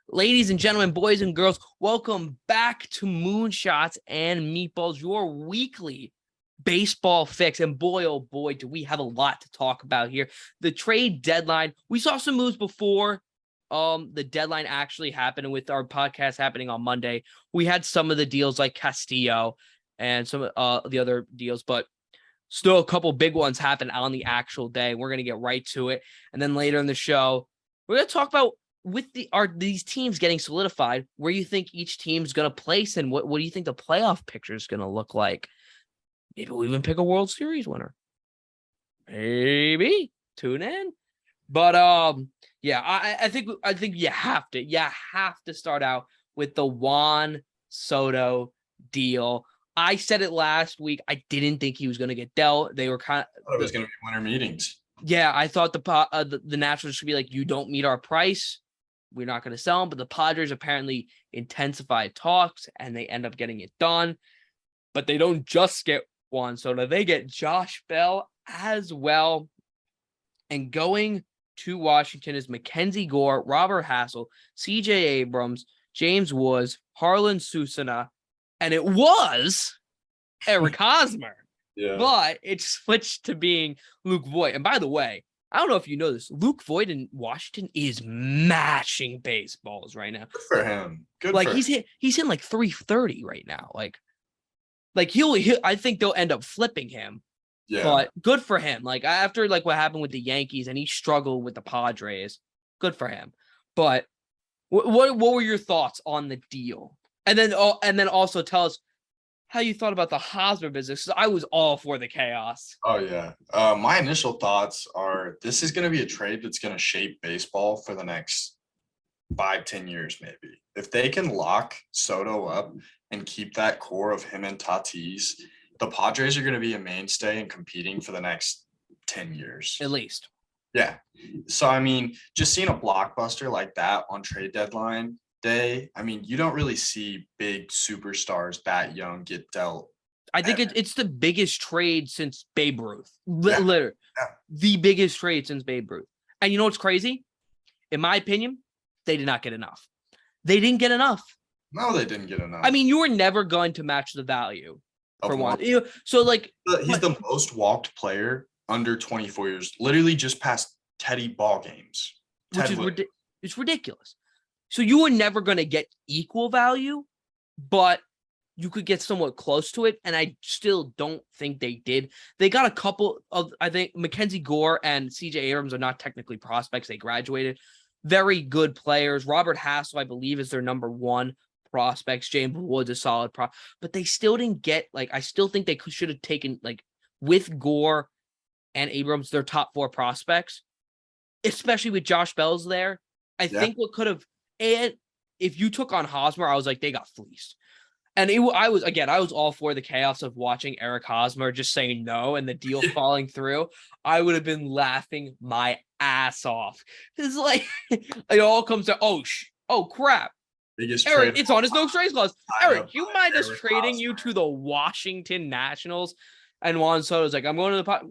Ladies and gentlemen, boys and girls, welcome back to Moonshots and Meatballs, your weekly baseball fix. And boy, oh boy, do we have a lot to talk about here. The trade deadline, we saw some moves before the deadline actually happened with our podcast happening on Monday. We had some of the deals like Castillo and some of the other deals, but still a couple big ones happen on the actual day. We're going to get right to it. And then later in the show, we're going to talk about these teams getting solidified, where you think each team's going to place and what do you think the playoff picture is going to look like? Maybe we'll even pick a World Series winner. Maybe. Tune in. But yeah, I think you have to start out with the Juan Soto deal. I said it last week. I didn't think he was going to get dealt. They were kind of. I thought it was going to be winter meetings. Yeah, I thought the Nationals should be like, you don't meet our price, we're not going to sell him. But the Padres apparently intensified talks, and they end up getting it done. But they don't just get Juan Soto; they get Josh Bell as well. And going to Washington is Mackenzie Gore, Robert Hassel, C.J. Abrams, James Woods, Harlan Susana, and it was Eric Hosmer. Yeah. But it switched to being Luke Voit. And by the way, I don't know if you know this, Luke Voit in Washington is mashing baseballs right now. Good for him. He's hitting like 330 right now. Like he'll I think they'll end up flipping him. Yeah. But good for him. Like after like what happened with the Yankees and he struggled with the Padres, good for him. But what were your thoughts on the deal? And then also tell us how you thought about the Hosmer business. I was all for the chaos. Oh, yeah. My initial thoughts are this is going to be a trade that's going to shape baseball for the next 5-10 years, maybe. If they can lock Soto up and keep that core of him and Tatis, the Padres are going to be a mainstay and competing for the next 10 years. At least. Yeah. So, I mean, just seeing a blockbuster like that on trade deadline day, I mean, you don't really see big superstars that young get dealt. I think it's the biggest trade since Babe Ruth. Literally, Yeah. The biggest trade since Babe Ruth. And you know what's crazy? In my opinion, they did not get enough. They didn't get enough. No, they didn't get enough. I mean, you were never going to match the value for one. So, like, he's the most walked player under 24 years, literally just past Teddy ball games. Which is it's ridiculous. So you were never going to get equal value, but you could get somewhat close to it. And I still don't think they did. They got a couple of, I think Mackenzie Gore and C.J. Abrams are not technically prospects. They graduated. Very good players. Robert Hassel, I believe, is their number one prospects. James Woods, a solid but they still didn't get, like, I still think they should have taken, like, with Gore and Abrams, their top four prospects, especially with Josh Bell's there. I think what could have, and if you took on Hosmer, I was like, they got fleeced. And I was all for the chaos of watching Eric Hosmer just saying no and the deal falling through. I would have been laughing my ass off. It's like, it all comes to, oh crap. Biggest Eric, trade it's on his no trades clause. Eric, you mind us trading Hosmer. you to the Washington Nationals? And Juan Soto's like, I'm going to the Padres.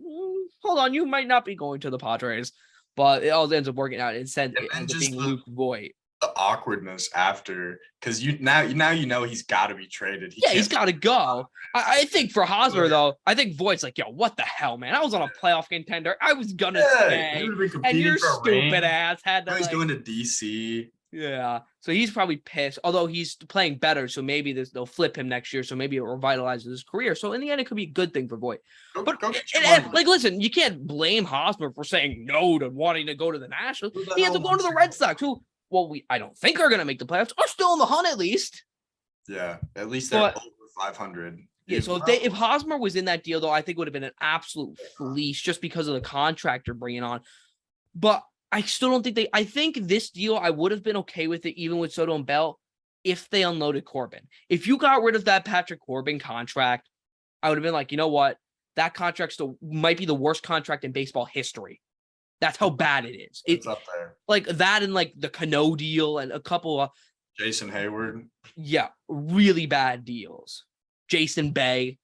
Hold on, you might not be going to the Padres. But it all ends up working out. It ends up being Luke Voit. The awkwardness after, because now you know he's got to be traded. He's got to go. I think for Hosmer, though, I think Voigt's like, yo, what the hell, man? I was on a playoff contender. I was going to stay. And your stupid ass had to. He's going to DC. Yeah. So he's probably pissed, although he's playing better. So maybe they'll flip him next year. So maybe it revitalizes his career. So in the end, it could be a good thing for Voit. Listen, you can't blame Hosmer for saying no to wanting to go to the Nationals. He has to go to the Red Sox, who, I don't think are going to make the playoffs, are still in the hunt at least. Yeah, at least they're over 500. Yeah, so if Hosmer was in that deal, though, I think it would have been an absolute fleece just because of the contract they're bringing on. But I still don't think I think this deal, I would have been okay with it, even with Soto and Bell, if they unloaded Corbin. If you got rid of that Patrick Corbin contract, I would have been like, you know what? That contract might be the worst contract in baseball history. That's how bad it is. It's up there. Like that and like the Cano deal and a couple of Jason Hayward. Yeah, really bad deals. Jason Bay.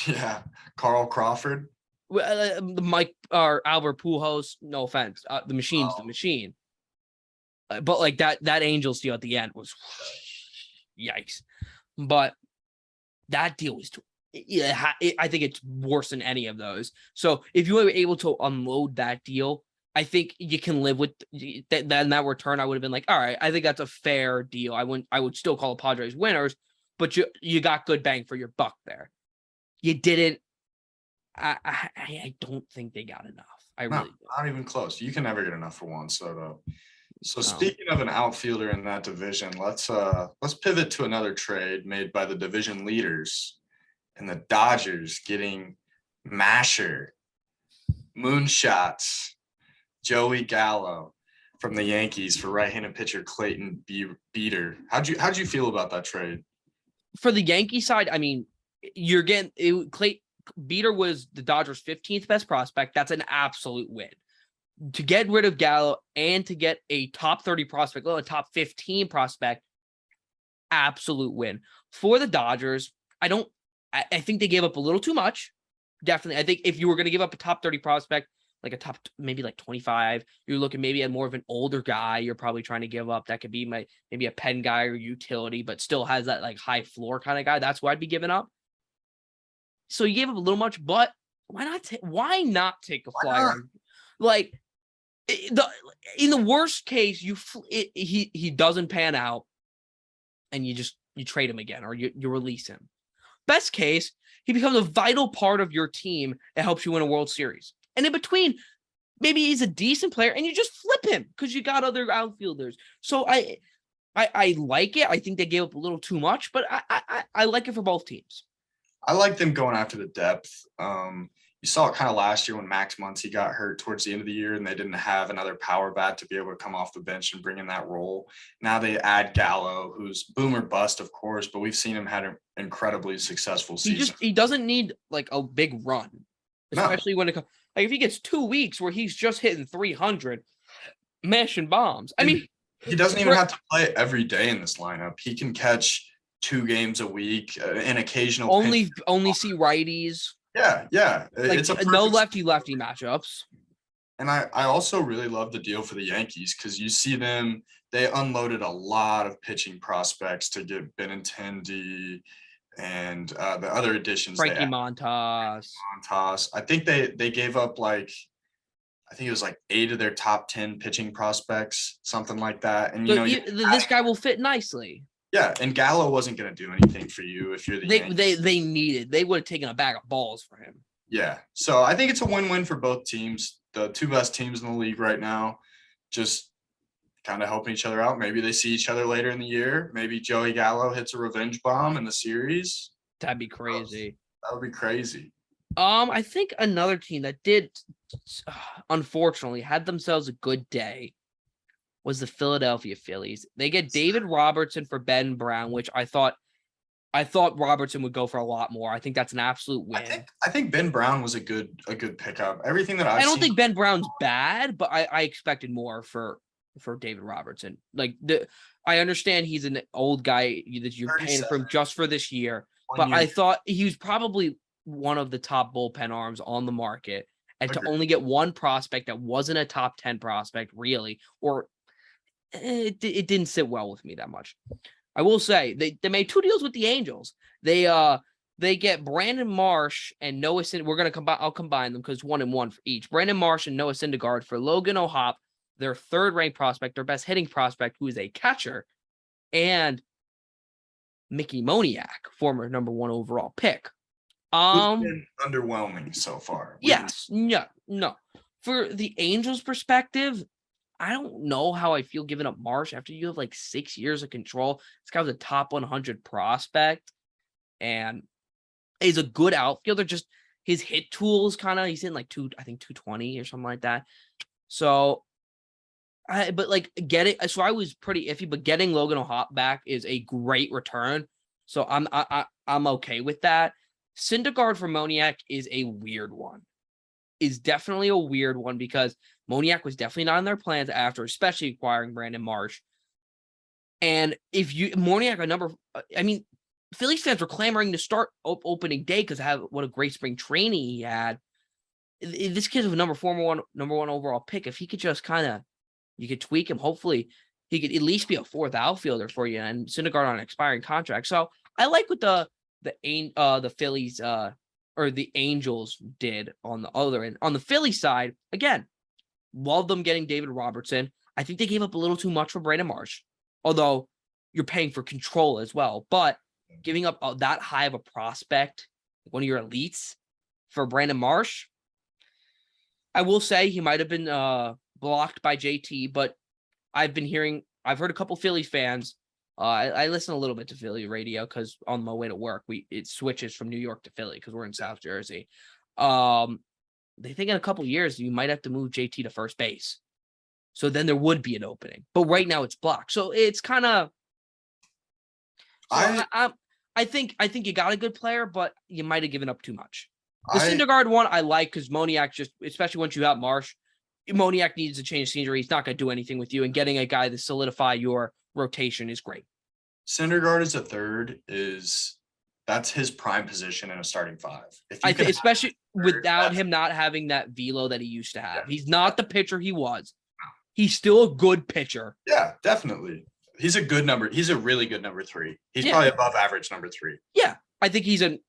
Yeah. Carl Crawford. Mike or Albert Pujols, no offense. The machine's the machine. But like that Angels deal at the end was yikes. But that deal was I think it's worse than any of those. So if you were able to unload that deal, I think you can live with that return. I would have been like, all right, I think that's a fair deal. I would still call the Padres winners, but you got good bang for your buck there. You didn't. I don't think they got enough. I really don't. Not even close. You can never get enough for Juan Soto. So No. speaking of an outfielder in that division, let's pivot to another trade made by the division leaders, and the Dodgers getting Masher, Moonshots, Joey Gallo from the Yankees for right-handed pitcher Clayton Beeter. How'd you feel about that trade? For the Yankee side, I mean, you're getting Beeter was the Dodgers' 15th best prospect. That's an absolute win. To get rid of Gallo and to get a top 30 prospect, a top 15 prospect, absolute win. For the Dodgers, I think they gave up a little too much. Definitely. I think if you were going to give up a top 30 prospect, like a top, maybe like 25, you're looking maybe at more of an older guy you're probably trying to give up. That could be maybe a pen guy or utility, but still has that like high floor kind of guy. That's what I'd be giving up. So you gave up a little much, but why not take a flyer? Like in the worst case, he doesn't pan out and you trade him again or you release him. Best case, he becomes a vital part of your team and helps you win a World Series. And in between, maybe he's a decent player and you just flip him because you got other outfielders. So I like it. I think they gave up a little too much, but I like it for both teams. I like them going after the depth. You saw it kind of last year when Max Muncy got hurt towards the end of the year and they didn't have another power bat to be able to come off the bench and bring in that role. Now they add Gallo, who's boom or bust, of course, but we've seen him had an incredibly successful season. He doesn't need like a big run, especially when it comes. Like if he gets 2 weeks where he's just hitting 300, mashing bombs. I mean, he doesn't even have to play every day in this lineup. He can catch 2 games a week, an occasional. Only see righties. Yeah. Like it's no lefty matchups. And I also really love the deal for the Yankees because you see them. They unloaded a lot of pitching prospects to get Benintendi and the other additions. Frankie Montas. I think they gave up I think it was 8 of their top 10 pitching prospects, something like that. And this guy will fit nicely. Yeah, and Gallo wasn't going to do anything for you if you're the Yankees. They would have taken a bag of balls for him. Yeah, so I think it's a win-win for both teams. The 2 best teams in the league right now, just kind of helping each other out. Maybe they see each other later in the year. Maybe Joey Gallo hits a revenge bomb in the series. That'd be crazy. That would be crazy. I think another team that did, unfortunately, had themselves a good day was the Philadelphia Phillies. They get David Robertson for Ben Brown, which I thought Robertson would go for a lot more. I think that's an absolute win. I think Ben Brown was a good pickup. Everything that I don't think Ben Brown's bad, but I expected more for David Robertson. I understand he's an old guy that you're paying for him just for this year, but I thought he was probably one of the top bullpen arms on the market. And to only get one prospect that wasn't a top 10 prospect, really, or it didn't sit well with me that much. I will say they made 2 deals with the Angels. They get Brandon Marsh and Noah Syndergaard. I'll combine them because 1 and 1 for each. Brandon Marsh and Noah Syndergaard for Logan O'Hoppe, their 3rd ranked prospect, their best hitting prospect, who is a catcher, and Mickey Moniak, former number 1 overall pick. Been underwhelming so far. Yes. No. For the Angels' perspective, I don't know how I feel giving up Marsh after you have 6 years of control. This guy was a top 100 prospect and he's a good outfielder. Just his hit tools he's in 220 or something like that. So I was pretty iffy, but getting Logan O'Hoppe back is a great return. So I'm okay with that. Syndergaard for Moniak is a weird one. Is definitely a weird one because Moniak was definitely not in their plans after, especially acquiring Brandon Marsh. And if Moniak Phillies fans were clamoring to start opening day because what a great spring training he had. This kid was number one overall pick. If he could just you could tweak him, hopefully he could at least be a fourth outfielder for you, and Syndergaard on an expiring contract. So I like what the Phillies or the Angels did on the other end. On the Philly side, again, love them getting David Robertson. I think they gave up a little too much for Brandon Marsh, although you're paying for control as well. But giving up that high of a prospect, one of your elites, for Brandon Marsh, I will say he might have been blocked by JT, but I've heard a couple Philly fans. I listen a little bit to Philly radio because on my way to work, it switches from New York to Philly because we're in South Jersey. They think in a couple years you might have to move JT to first base, so then there would be an opening. But right now it's blocked, so it's kind of. I think you got a good player, but you might have given up too much. The Syndergaard one I like because Moniak just, especially once you have Marsh, Moniak needs to change scenery. He's not going to do anything with you, and getting a guy to solidify your rotation is great. Syndergaard as a third that's his prime position in a starting five. Especially without him not having that velo that he used to have. Yeah. He's not the pitcher he was. He's still a good pitcher. Yeah, definitely. He's a good number. He's a really good number 3. He's probably above average number 3. Yeah. I think he's an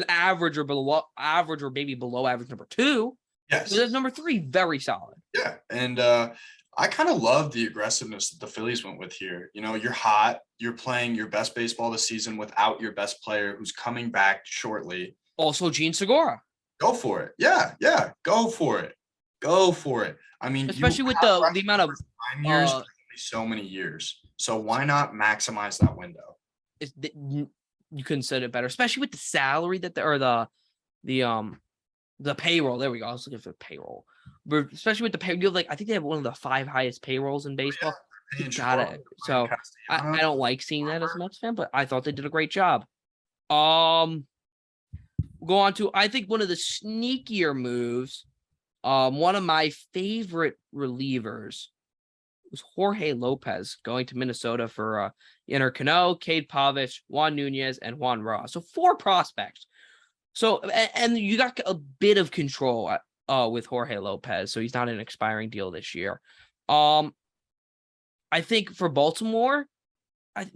average or below average or maybe below average number 2. Yes. So that's number 3, very solid. Yeah. And I kind of love the aggressiveness that the Phillies went with here. You know, you're hot. You're playing your best baseball this season without your best player who's coming back shortly. Also, Gene Segura. Go for it. Yeah. Go for it. I mean, especially with the amount of 9 years, so many years. So why not maximize that window? You couldn't said it better, especially with the salary that the payroll. There we go. I was looking for payroll, but especially with the payroll, I think they have one of the 5 highest payrolls in baseball. Yeah, got it. So I don't like seeing that as a Mets fan, but I thought they did a great job. We'll go on to, I think, one of the sneakier moves. One of my favorite relievers was Jorge Lopez going to Minnesota for Yennier Cano, Cade Pavich, Juan Nunez, and Juan Ross. So 4 prospects. So, and you got a bit of control with Jorge Lopez, so he's not an expiring deal this year. I think for Baltimore, I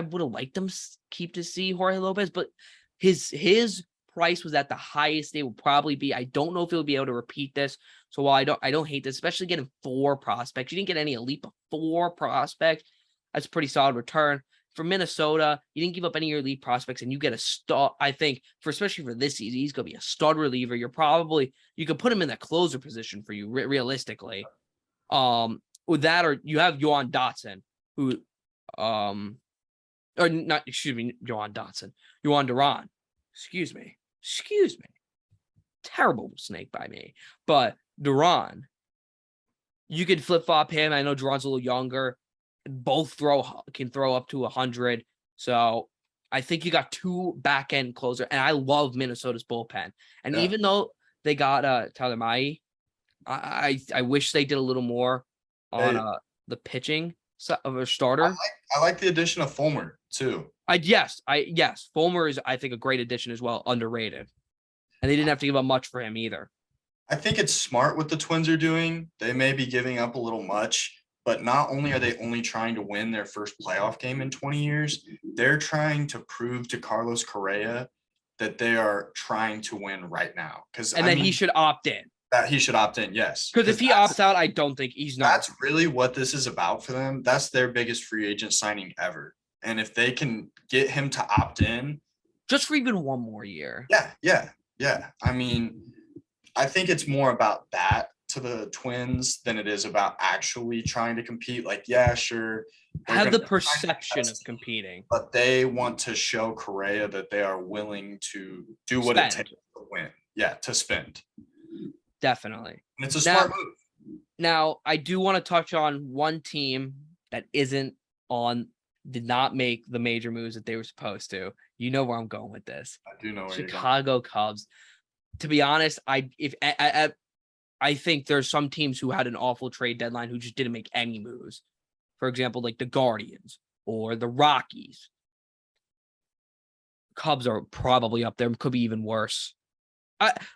would have liked them keep to see Jorge Lopez, but his price was at the highest they would probably be. I don't know if he'll be able to repeat this. So while I don't hate this, especially getting 4 prospects, you didn't get any elite, but 4 prospects. That's a pretty solid return. For Minnesota, you didn't give up any of your elite prospects, and you get a stud. I think especially for this season, he's going to be a stud reliever. You could put him in that closer position for you realistically. With that, or you have Johan Dotson, who, or not, excuse me, Johan Dotson, Johan Duran. Excuse me. Terrible snake by me. But Duran, you could flip-flop him. I know Duran's a little younger. Both can throw up to 100. So I think you got 2 back-end closer. And I love Minnesota's bullpen. And even though they got Tyler Mahle, I wish they did a little more on the pitching of a starter. I like the addition of Fulmer too. Yes. Fulmer is, I think, a great addition as well, underrated. And they didn't have to give up much for him either. I think it's smart what the Twins are doing. They may be giving up a little much, but not only are they only trying to win their first playoff game in 20 years, they're trying to prove to Carlos Correa that they are trying to win right now. He should opt in. That he should opt in, yes. Because if he opts out, I don't think he's not. That's really what this is about for them. That's their biggest free agent signing ever. And if they can get him to opt in. Just for even one more year. Yeah. I mean, I think it's more about that to the Twins than it is about actually trying to compete. Sure. Have the perception of competing. But they want to show Correa that they are willing to do what it takes to win. Yeah, to spend. Definitely. And it's a smart move. Now, I do want to touch on one team that did not make the major moves that they were supposed to. You know where I'm going with this. I do know where Chicago Cubs. To be honest, I think there's some teams who had an awful trade deadline who just didn't make any moves. For example, like the Guardians or the Rockies. Cubs are probably up there. Could be even worse.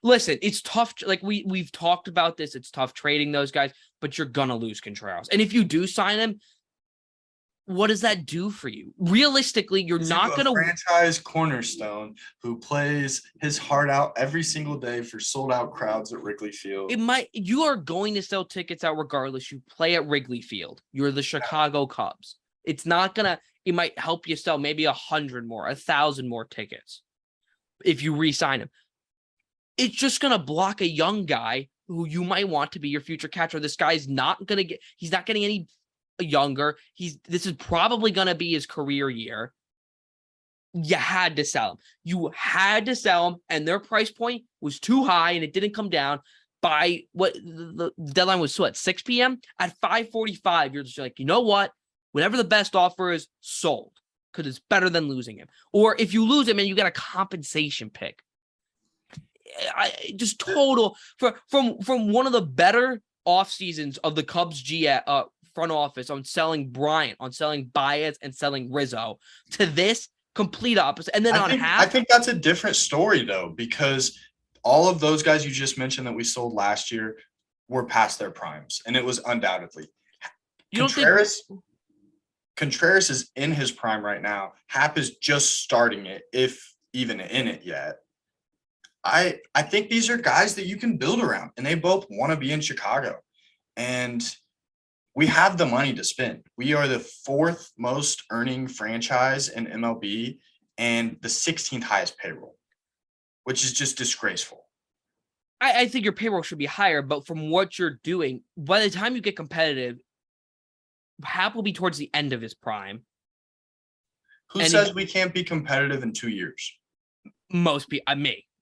Listen, it's tough. Like we've talked about this. It's tough trading those guys, but you're gonna lose Contreras. And if you do sign him, what does that do for you? Realistically, you're Gives you not a going to. franchise cornerstone who plays his heart out every single day for sold out crowds at Wrigley Field. You are going to sell tickets out regardless. You play at Wrigley Field. You're the Chicago Cubs. It's not going to, it might help you sell maybe 100 more, 1,000 more tickets if you re-sign him. It's just going to block a young guy who you might want to be your future catcher. This guy's not going to get, he's not getting any younger. This is probably going to be his career year. You had to sell him. You had to sell him, and their price point was too high, and it didn't come down by what the deadline was. What, 6 p.m. At 5:45, you're just like, you know what? Whatever the best offer is, sold, because it's better than losing him. Or if you lose him and you get a compensation pick, just total from one of the better off seasons of the Cubs front office on selling Bryant, on selling Baez, and selling Rizzo to this complete opposite. And then I think that's a different story though, because all of those guys you just mentioned that we sold last year were past their primes, and it was undoubtedly Contreras is in his prime right now. Happ is just starting it, if even in it yet. I think these are guys that you can build around, and they both want to be in Chicago. And we have the money to spend. We are the 4th most earning franchise in MLB and the 16th highest payroll, which is just disgraceful. I think your payroll should be higher, but from what you're doing, by the time you get competitive, Happ will be towards the end of his prime. Who says we can't be competitive in 2 years? Most people,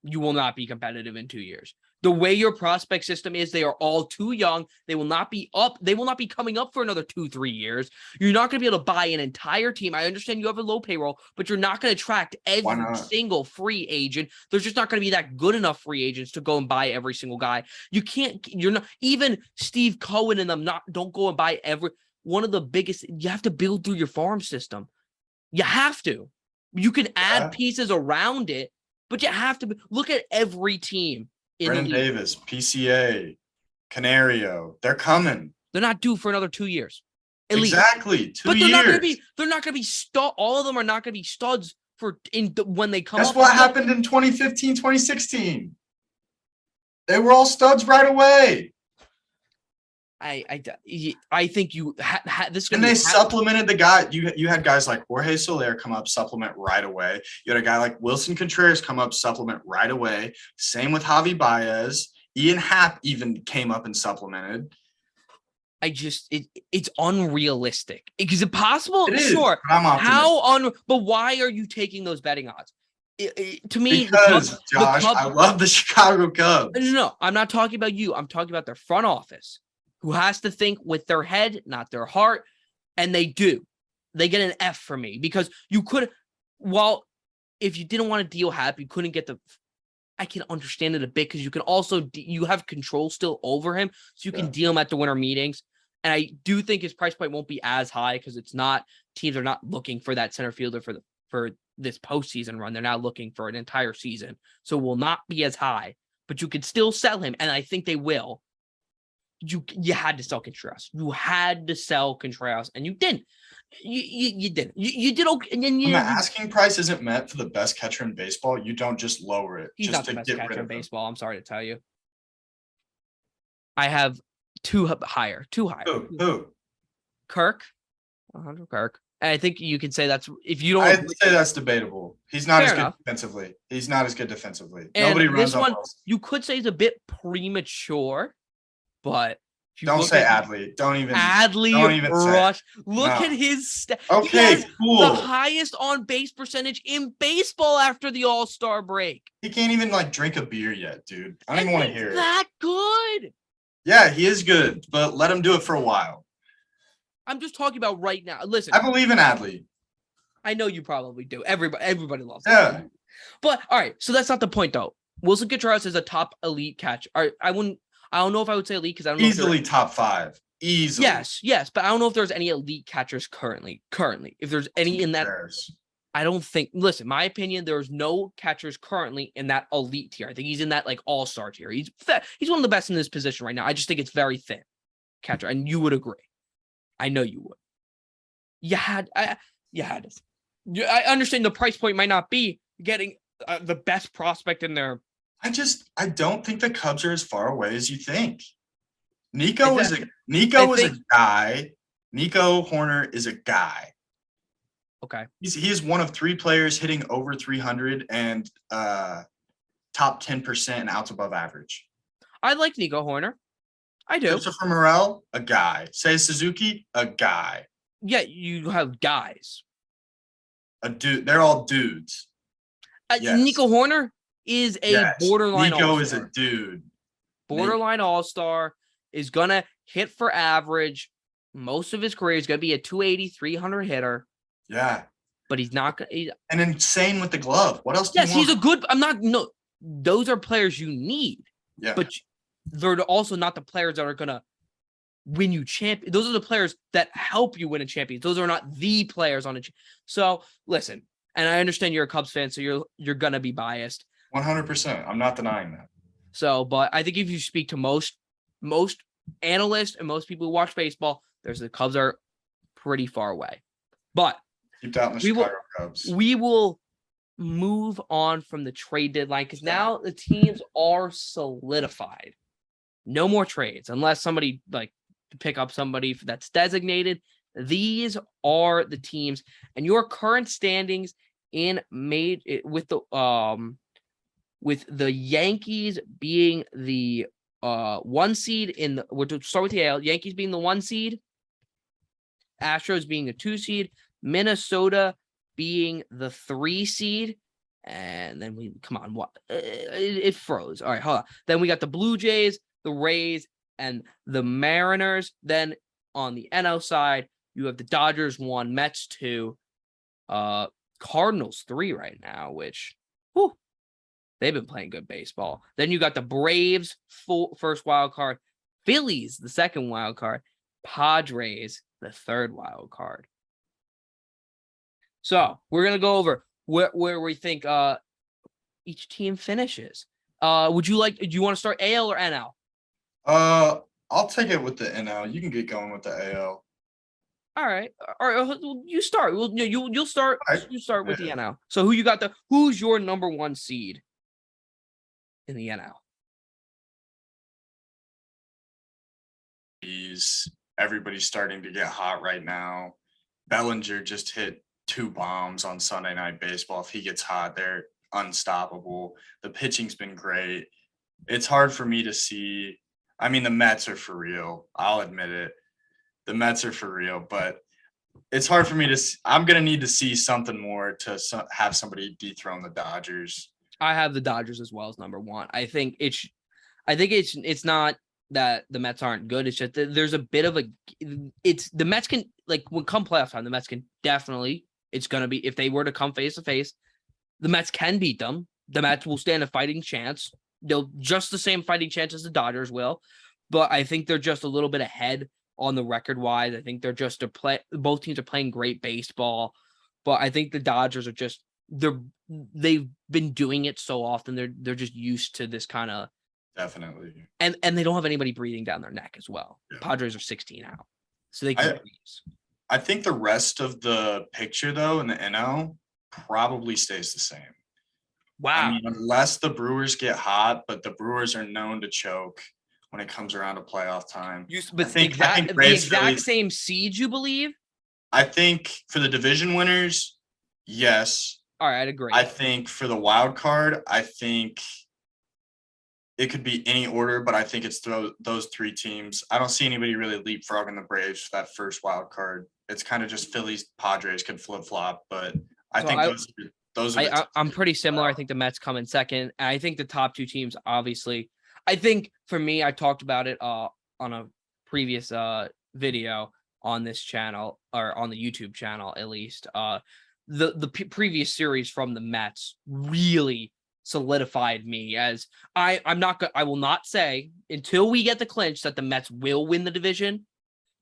you will not be competitive in 2 years. The way your prospect system is, they are all too young. They will not be up. They will not be coming up for another 2-3 years. You're not going to be able to buy an entire team. I understand you have a low payroll, but you're not going to attract every single free agent. There's just not going to be that good enough free agents to go and buy every single guy. You're not, even Steve Cohen and them don't go and buy one of the biggest. You have to build through your farm system. You have to. You can add pieces around it, but you have to look at every team. Brennan Davis, PCA, Canario, they're coming. They're not due for another 2 years. Exactly, 2 years. They're not going to be all of them are not going to be studs when they come. That's what happened in 2015, 2016. They were all studs right away. I think this. And they supplemented the guy. You had guys like Jorge Soler come up, supplement right away. You had a guy like Wilson Contreras come up, supplement right away. Same with Javi Baez. Ian Happ even came up and supplemented. It's unrealistic. Is it possible? It is, sure. But why are you taking those betting odds? To me, because Josh, I love the Chicago Cubs. No, I'm not talking about you. I'm talking about their front office, who has to think with their head, not their heart. And they do. They get an F for me, because you could, if you didn't want to deal Happ, you couldn't get I can understand it a bit, because you can also, you have control still over him, so you can deal him at the winter meetings. And I do think his price point won't be as high, because teams are not looking for that center fielder for this postseason run. They're now looking for an entire season. So it will not be as high, but you could still sell him. And I think they will. You had to sell Contreras. You had to sell Contreras, and you didn't. You didn't. You did okay. And then when the asking price isn't met for the best catcher in baseball, you don't just lower it. He's not the best catcher in baseball. I'm sorry to tell you. I have two higher. Who? Kirk. 100 Kirk. And I think you can say that's, if you don't. I'd say that's debatable. He's not as good defensively. He's not as good defensively. And nobody runs this one. up. You could say it's a bit premature, but. Don't say Adley. Don't even rush. Look at his Okay, cool. The highest on base percentage in baseball after the All-Star break. He can't even drink a beer yet, dude. I don't even want to hear it. That good. Yeah, he is good, but let him do it for a while. I'm just talking about right now. Listen, I believe in Adley. I know you probably do. Everybody loves him. Yeah. But all right, so that's not the point though. Wilson Contreras is a top elite catcher. I don't know if I would say elite, because I don't know. Easily top 5. Easily. Yes, but I don't know if there's any elite catchers currently. If there's any in that, I don't think. Listen, my opinion, there's no catchers currently in that elite tier. I think he's in that all-star tier. He's one of the best in this position right now. I just think it's very thin catcher, and you would agree. I know you would. You had this. I understand the price point might not be getting the best prospect in there. I don't think the Cubs are as far away as you think. I Nico is a think- guy. Nico Horner is a guy. Okay. He is one of 3 players hitting over 300 and top 10% and outs above average. I like Nico Horner. I do. Christopher Morel, a guy. Seiya Suzuki, a guy. Yeah, you have guys. A dude. They're all dudes. Yes. Nico Horner is a borderline Nico all-star. is a dude. Borderline all-star, is going to hit for average. Most of his career is going to be a 280, 300 hitter. Yeah. But he's not going to. And insane with the glove. What else do you want? Yes, he's a good. No, those are players you need. Yeah. But they're also not the players that are going to win you champion. Those are the players that help you win a champion. Those are not the players on a. So listen, and I understand you're a Cubs fan, so you're going to be biased. 100%. I'm not denying that. So, but I think if you speak to most analysts and most people who watch baseball, the Cubs are pretty far away. But keep out in the Chicago Cubs. We will move on from the trade deadline because now the teams are solidified. No more trades unless somebody like to pick up somebody that's designated. These are the teams and your current standings with the Yankees being the 1 seed we'll start with the AL. Yankees being the 1 seed, Astros being the 2 seed, Minnesota being the 3 seed, and then it froze. All right, hold on. Then we got the Blue Jays, the Rays, and the Mariners. Then on the NL side, you have the Dodgers 1, Mets 2, Cardinals 3 right now, which they've been playing good baseball. Then you got the Braves first wild card, Phillies the second wild card, Padres the third wild card. So we're gonna go over where we think each team finishes. Do you want to start AL or NL? I'll take it with the NL. You can get going with the AL. All right. You start. You'll start. Right. You start with the NL. So who's your number 1 seed in the NL? Everybody's starting to get hot right now. Bellinger just hit 2 bombs on Sunday Night Baseball. If he gets hot, they're unstoppable. The pitching's been great. It's hard for me to see. I mean, the Mets are for real. I'll admit it. The Mets are for real, but it's hard for me to see. I'm going to need to see something more to have somebody dethrone the Dodgers. I have the Dodgers as well as number 1. I think it's not that the Mets aren't good. It's just that there's a bit of the Mets can, like, when come playoff time, the Mets can definitely, it's going to be, if they were to come face to face, the Mets can beat them. The Mets will stand a fighting chance. They'll just the same fighting chance as the Dodgers will, but I think they're just a little bit ahead on the record wise. I think both teams are playing great baseball, but I think the Dodgers are just, they've been doing it so often. They're just used to this kind of. Definitely. And they don't have anybody breathing down their neck as well. Yeah. Padres are 16 out. So they can I think the rest of the picture, though, in the NL probably stays the same. Wow. I mean, unless the Brewers get hot, but the Brewers are known to choke when it comes around to playoff time. The exact same seed, you believe? I think for the division winners, yes. All right, I'd agree. I think for the wild card, I think it could be any order, but I think it's those 3 teams. I don't see anybody really leapfrogging the Braves for that first wild card. It's kind of just Phillies, Padres could flip-flop, but I'm pretty similar. I think the Mets come in second. And I think the top 2 teams, obviously. I think for me, I talked about it on a previous video on this channel, or on the YouTube channel at least. The previous series from the Mets really solidified me as I will not say until we get the clinch that the Mets will win the division,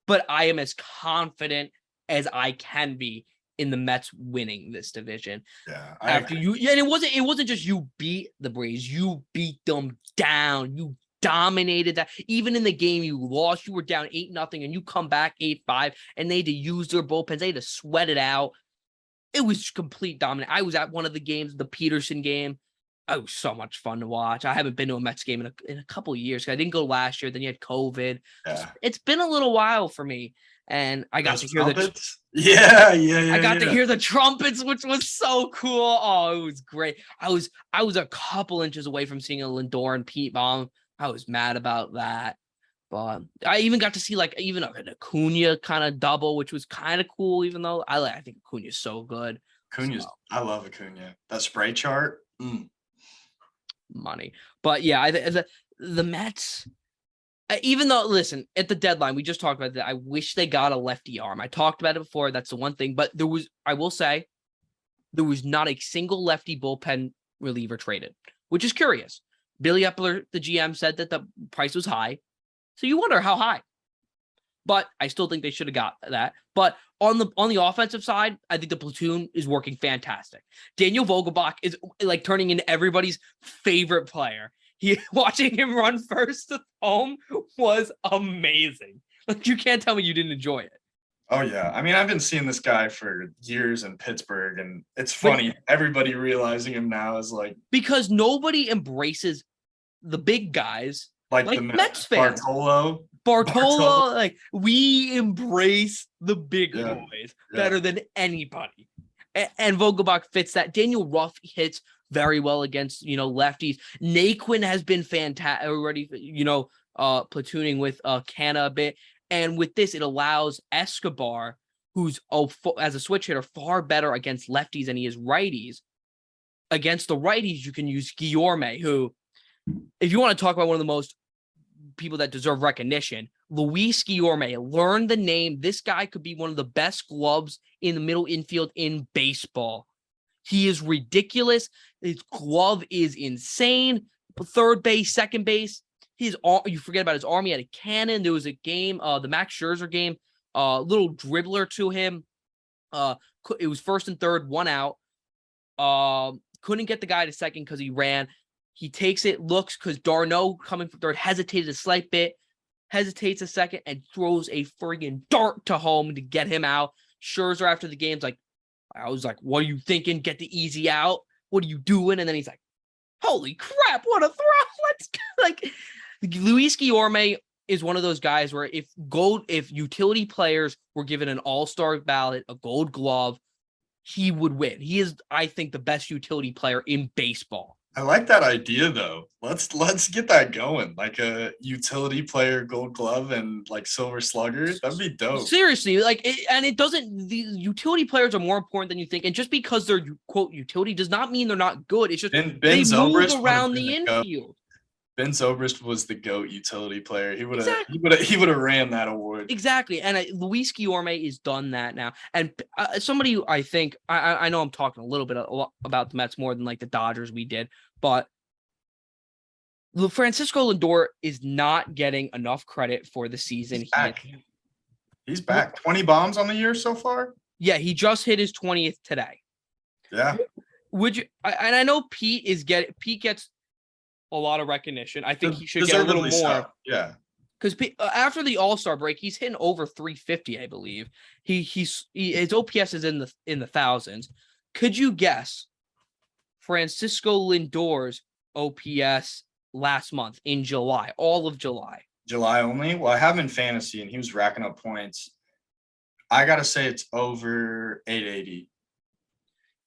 but I am as confident as I can be in the Mets winning this division. Yeah. And it wasn't just you beat the Braves, you beat them down. You dominated that. Even in the game you lost, you were down 8-0, and you come back 8-5, and they had to use their bullpens. They had to sweat it out. It was complete dominant. I was at one of the games, the Peterson game. It was so much fun to watch. I haven't been to a Mets game in a couple of years. I didn't go last year. Then you had COVID. Yeah. It's been a little while for me, and I got Those to hear trumpets? Yeah. I got to hear the trumpets, which was so cool. Oh, it was great. I was a couple inches away from seeing a Lindor and Pete bomb. I was mad about that. But I even got to see like even an Acuna kind of double, which was kind of cool, even though I think Acuna's so good. Acuna's, I love Acuna. That spray chart. Money. But yeah, the Mets, even though, listen, at the deadline, we just talked about that. I wish they got a lefty arm. I talked about it before. That's the one thing. But I will say, there was not a single lefty bullpen reliever traded, which is curious. Billy Epler, the GM, said that the price was high. So you wonder how high. But I still think they should have got that. But on the offensive side, I think the platoon is working fantastic. Daniel Vogelbach is like turning into everybody's favorite player. Watching him run first to home was amazing. Like, you can't tell me you didn't enjoy it. Oh yeah, I mean, I've been seeing this guy for years in Pittsburgh, and it's funny. Everybody realizing him now is like, because nobody embraces the big guys like the Mets fans. Bartolo, like, we embrace the big boys better than anybody. And Vogelbach fits that. Daniel Ruff hits very well against, lefties. Naquin has been fantastic already, platooning with Canna a bit. And with this, it allows Escobar, who's as a switch hitter, far better against lefties than he is righties. Against the righties, you can use Guillorme, who, if you want to talk about one of the most people that deserve recognition, Luis Guillorme, learn the name. This guy could be one of the best gloves in the middle infield in baseball. He is ridiculous. His glove is insane. Third base, second base. You forget about his arm. He had a cannon. There was a game, the Max Scherzer game, little dribbler to him. It was first and third, one out. Couldn't get the guy to second because he ran. He takes it, looks, because Darno coming from third hesitated a slight bit, hesitates a second, and throws a friggin' dart to home to get him out. Scherzer after the game's like, I was like, what are you thinking? Get the easy out. What are you doing? And then he's like, holy crap, what a throw. Let's go. Like, Luis Guillorme is one of those guys where if utility players were given an all-star ballot, a gold glove, he would win. He is, I think, the best utility player in baseball. I like that idea though. Let's get that going. Like a utility player gold glove and like silver slugger. That'd be dope. Seriously, the utility players are more important than you think. And just because they're quote utility does not mean they're not good. It's just they move around the infield. Ben Zobrist was the GOAT utility player. He would have ran that award. Exactly. And Luis Guillorme is done that now. And somebody who I think I know I'm talking a little bit about the Mets more than like the Dodgers we did, but Francisco Lindor is not getting enough credit for the season. He's back. 20 bombs on the year so far. Yeah, he just hit his 20th today. Yeah. And I know Pete gets a lot of recognition. I think he should get a little more. So. Yeah. Because after the All-Star break, he's hitting over 350, I believe. His OPS is in the thousands. Could you guess Francisco Lindor's OPS last month in July, all of July? July only? Well, I have him in fantasy, and he was racking up points. I got to say it's over 880.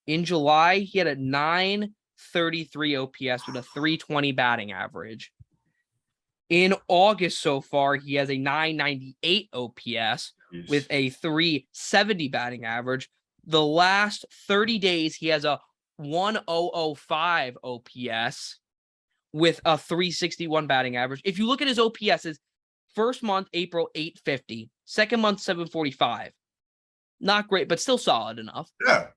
In July, he had a 933 OPS with a 320 batting average. In August so far, he has a 998 OPS with a 370 batting average. The last 30 days, he has a 1005 OPS with a 361 batting average. If you look at his OPSs, first month, April, 850. Second month, 745. Not great, but still solid enough. Yeah.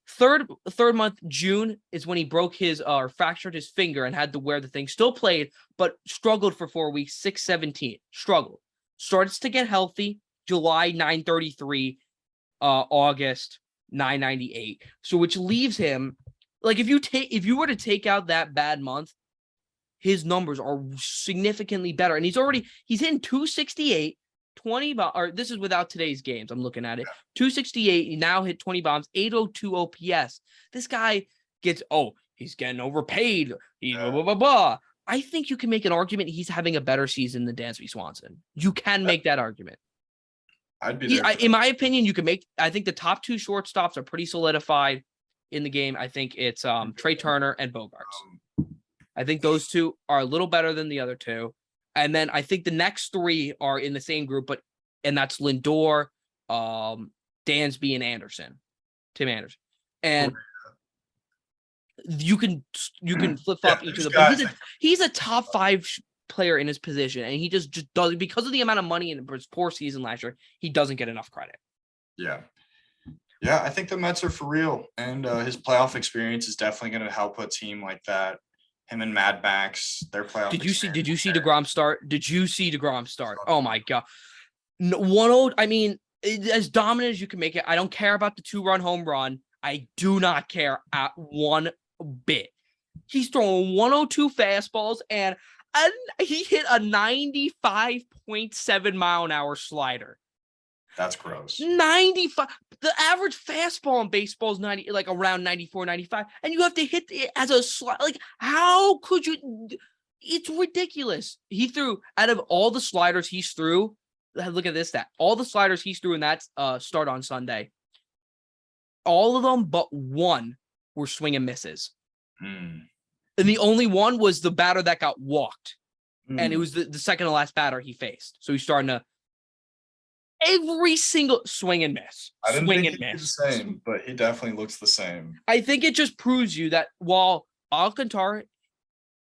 Third month, June, is when he broke his fractured his finger and had to wear the thing. Still played, but struggled for 4 weeks. 617. Struggled. Starts to get healthy. July 933. August 998. So which leaves him like if you were to take out that bad month, his numbers are significantly better. And he's hitting 268, 20 bombs, or this is without today's games. I'm looking at it. 268. He now hit 20 bombs, 802 OPS. This guy he's getting overpaid. He's blah, blah, blah, blah. I think you can make an argument he's having a better season than Dansby Swanson. You can make that argument. I'd be there. In my opinion, I think the top two shortstops are pretty solidified in the game. I think it's Trey Turner and Bogarts. I think those two are a little better than the other two. And then I think the next three are in the same group, and that's Lindor, Dansby, and Tim Anderson. And you can flip-flop each of them. But he's a top 5 player in his position, and he just doesn't, because of the amount of money in his poor season last year, he doesn't get enough credit. Yeah, I think the Mets are for real, and his playoff experience is definitely going to help a team like that. Him and Mad Max, their playoff. Did you see DeGrom start? Oh my god, 1-0. I mean, as dominant as you can make it. I don't care about the 2-run home run. I do not care at one bit. He's throwing 102 fastballs, and he hit a 95.7 mile an hour slider. That's gross. 95. The average fastball in baseball is around 94, 95. And you have to hit it as a slide. How could you? It's ridiculous. He threw, out of all the sliders he's threw, look at this stat. All the sliders he's threw in that start on Sunday, all of them but one were swing and misses. And the only one was the batter that got walked. And it was the second to last batter he faced. So he's starting to every single swing and miss. I didn't think he'd be the same, but he definitely looks the same. I think it just proves you that while Alcantara,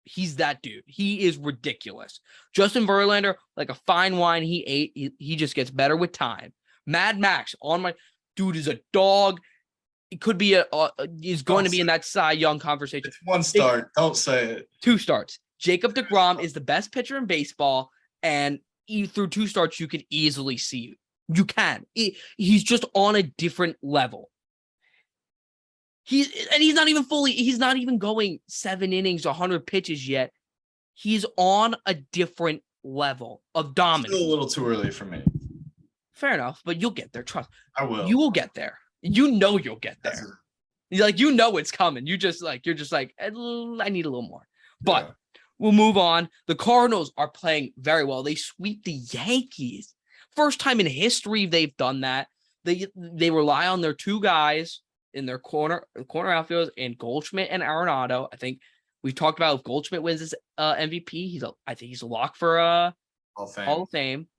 he's that dude. He is ridiculous. Justin Verlander, like a fine wine he ate, he just gets better with time. Mad Max, dude is a dog. It could be is going to be in that Cy Young conversation. It's one start. Don't say it. 2 starts. Jacob deGrom is the best pitcher in baseball, and through 2 starts, you could easily see you can. He's just on a different level. He's not even going 7 innings, 100 pitches yet. He's on a different level of dominance. Still a little too early for me. Fair enough, but you'll get there. Trust. I will. You will get there. You know you'll get there. It's coming. You're just like, I need a little more. But we'll move on. The Cardinals are playing very well. They sweep the Yankees. First time in history they've done that. They rely on their 2 guys in their corner outfielders and Goldschmidt and Arenado. I think we've talked about if Goldschmidt wins this MVP, I think he's a lock for Hall of Fame.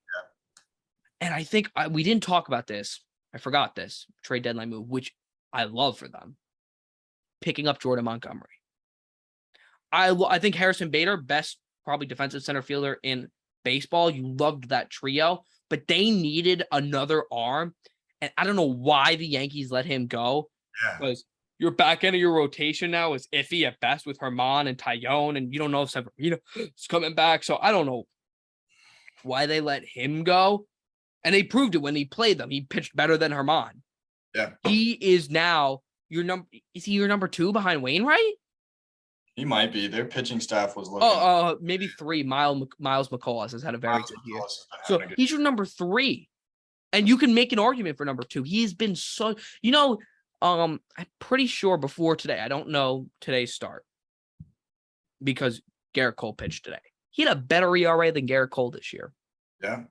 Yeah. And I think we didn't talk about this. I forgot this trade deadline move, which I love for them. Picking up Jordan Montgomery. I think Harrison Bader, best probably defensive center fielder in baseball. You loved that trio, but they needed another arm. And I don't know why the Yankees let him go. Because your back end of your rotation now is iffy at best with Herman and Tyone, and you don't know if Severino is coming back. So I don't know why they let him go. And they proved it when he played them. He pitched better than Herman. Yeah. He is now is he your number 2 behind Wainwright? He might be. Their pitching staff was looking. Maybe 3. Miles McCullough has had a very good year. So he's your number 3. And you can make an argument for number 2. He's been so, I'm pretty sure before today, I don't know today's start because Garrett Cole pitched today. He had a better ERA than Garrett Cole this year. Yeah.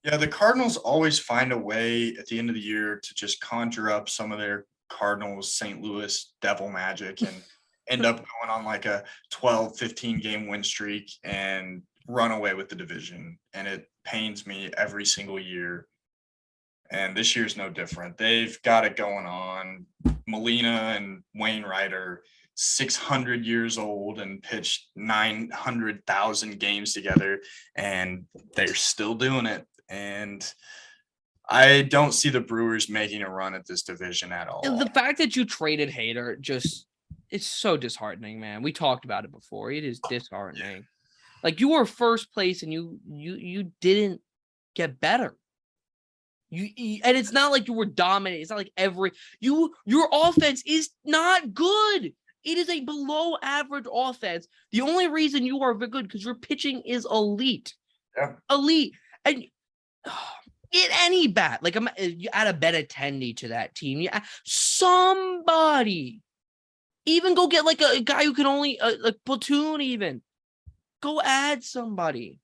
Yeah, the Cardinals always find a way at the end of the year to just conjure up some of their Cardinals St. Louis devil magic and end up going on like a 12, 15 game win streak and run away with the division. And it pains me every single year. And this year's no different. They've got it going on. Molina and Wainwright are 600 years old and pitched 900,000 games together, and they're still doing it. And I don't see the Brewers making a run at this division at all. The fact that you traded Hader it's so disheartening, man. We talked about it before. It is disheartening. Yeah. Like, you were first place and you didn't get better. And it's not like you were dominating. It's not like your offense is not good. It is a below average offense. The only reason you are very good because your pitching is elite. Yeah. Elite. And get any bat. Like you add a Benintendi to that team. Yeah, somebody. Even go get like a guy who can only like platoon even. Go add somebody.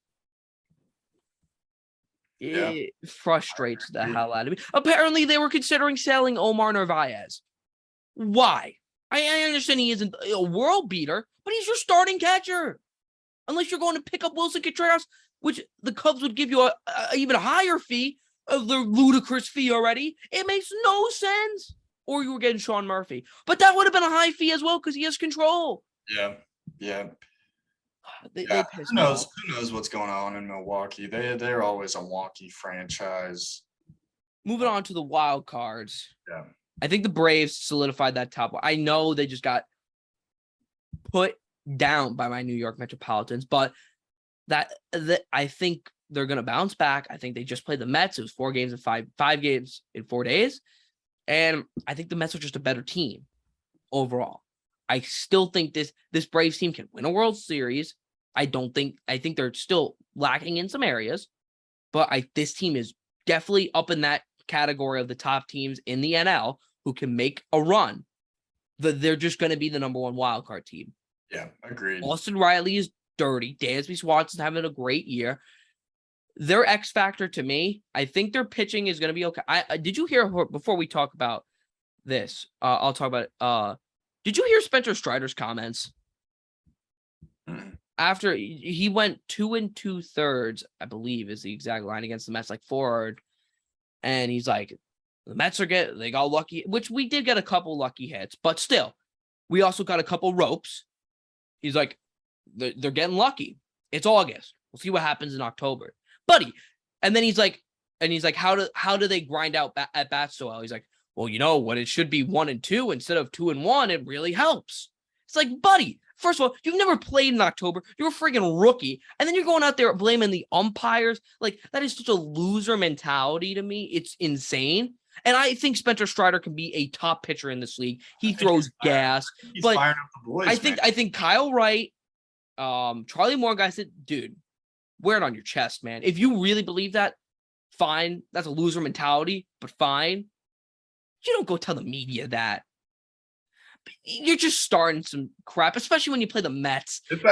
Yeah. It frustrates the hell out of me. Apparently, they were considering selling Omar Narvaez. Why? I understand he isn't a world beater, but he's your starting catcher. Unless you're going to pick up Wilson Contreras, which the Cubs would give you a even higher fee of their ludicrous fee already. It makes no sense. Or you were getting Sean Murphy. But that would have been a high fee as well because he has control. Yeah. Yeah. They Yeah. pissed Who me knows? off. Who knows what's going on in Milwaukee? They're always a wonky franchise. Moving on to the wild cards. Yeah. I think the Braves solidified that top. I know they just got put down by my New York Metropolitans, but that I think they're gonna bounce back. I think they just played the Mets. It was 4 games in 5 games in 4 days. And I think the Mets are just a better team overall. I still think this Braves team can win a World Series. I think they're still lacking in some areas, but this team is definitely up in that category of the top teams in the NL who can make a run. They're just going to be the number 1 wild card team. Yeah, agreed. Austin Riley is dirty. Dansby Swanson's having a great year. Their X factor to me, I think their pitching is going to be okay. Did you hear before we talk about this? I'll talk about did you hear Spencer Strider's comments? After he went 2 2/3, I believe is the exact line against the Mets, like forward, and he's like, the Mets they got lucky, which we did get a couple lucky hits, but still, we also got a couple ropes. He's like, they're getting lucky. It's August. We'll see what happens in October, buddy. And then he's like, how do they grind out at bats so well? He's like, well, when it should be 1 and 2 instead of 2 and 1, it really helps. It's like, buddy, first of all, you've never played in October. You're a friggin' rookie. And then you're going out there blaming the umpires. Like, that is such a loser mentality to me. It's insane. And I think Spencer Strider can be a top pitcher in this league. He throws gas. He's but firing up the boys. I think Kyle Wright, Charlie Moore guy said, dude, wear it on your chest, man. If you really believe that, fine. That's a loser mentality, but fine. You don't go tell the media that. You're just starting some crap, especially when you play the Mets. If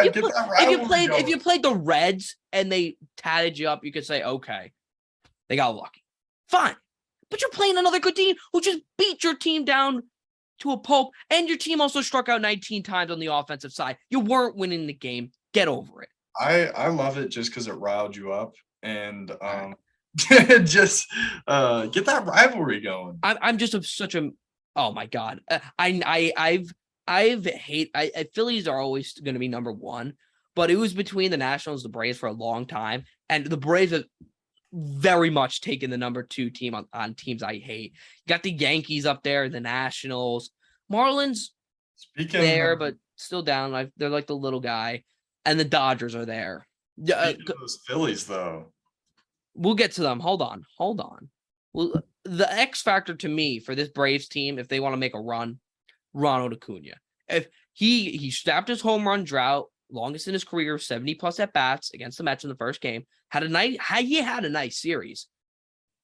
you played the Reds and they tatted you up, you could say, okay, they got lucky. Fine. But you're playing another good team who just beat your team down to a pulp, and your team also struck out 19 times on the offensive side. You weren't winning the game. Get over it. I love it just because it riled you up and just get that rivalry going. I'm just such a oh my god. Phillies are always going to be number 1, but it was between the Nationals and the Braves for a long time, and the Braves have very much taken the number 2 team on teams I hate. You got the Yankees up there, the Nationals, Marlins but still down. They're like the little guy, and the Dodgers are there. Those Phillies though. We'll get to them. Hold on. Well, the X factor to me for this Braves team, if they want to make a run, Ronald Acuna. If he snapped his home run drought, longest in his career, 70+ at bats against the Mets in the first game, he had a nice series.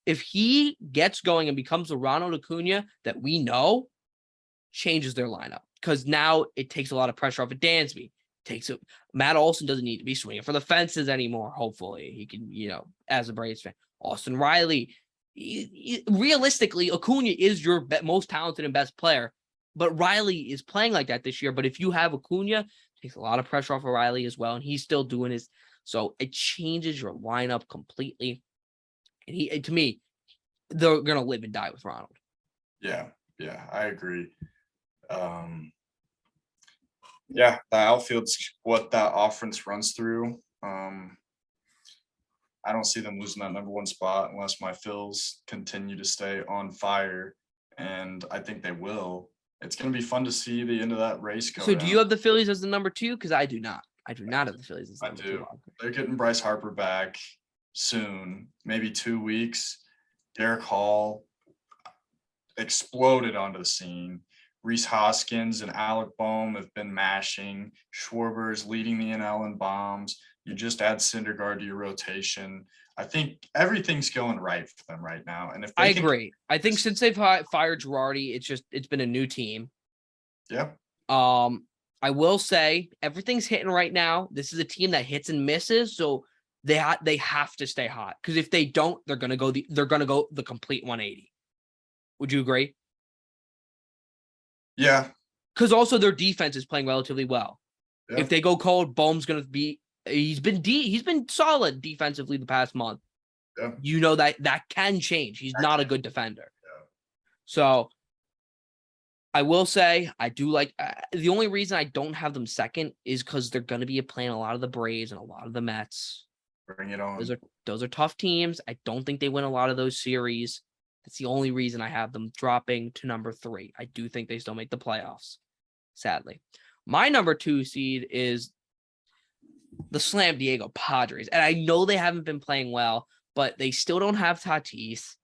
If he gets going and becomes the Ronald Acuna that we know, changes their lineup because now it takes a lot of pressure off of Dansby. Matt Olson doesn't need to be swinging for the fences anymore. Hopefully he can, as a Braves fan. Austin Riley, realistically, Acuna is your most talented and best player, but Riley is playing like that this year. But if you have Acuna, it takes a lot of pressure off of Riley as well, and he's still doing his. So it changes your lineup completely. And to me, they're gonna live and die with Ronald. Yeah, I agree. Yeah, the outfield's what that offense runs through. I don't see them losing that number 1 spot unless my Phils continue to stay on fire, and I think they will. It's going to be fun to see the end of that race go. So do you have the Phillies as the number 2? Because I do not. I do not have the Phillies as the number 2. They're getting Bryce Harper back soon, maybe 2 weeks. Derek Hall exploded onto the scene. Reese Hoskins and Alec Boehm have been mashing. Schwarber's leading the NL in bombs. You just add Syndergaard to your rotation. I think everything's going right for them right now. And if I they can, agree. I think since they've fired Girardi, it's been a new team. yeah, I will say everything's hitting right now. This is a team that hits and misses, so they have to stay hot, because if they don't, they're gonna go the complete 180. Would you agree? yeah, Because also their defense is playing relatively well. yeah. If they go cold, Bohm's gonna be. He's been solid defensively the past month. Yeah. You know that can change. He's not a good defender. Yeah. So I will say I do like the only reason I don't have them second is because they're going to be playing a lot of the Braves and a lot of the Mets. Bring it on. Those are tough teams. I don't think they win a lot of those series. That's the only reason I have them dropping to number 3. I do think they still make the playoffs, sadly. My number 2 seed is the Slam Diego Padres. And I know they haven't been playing well, but they still don't have Tatis.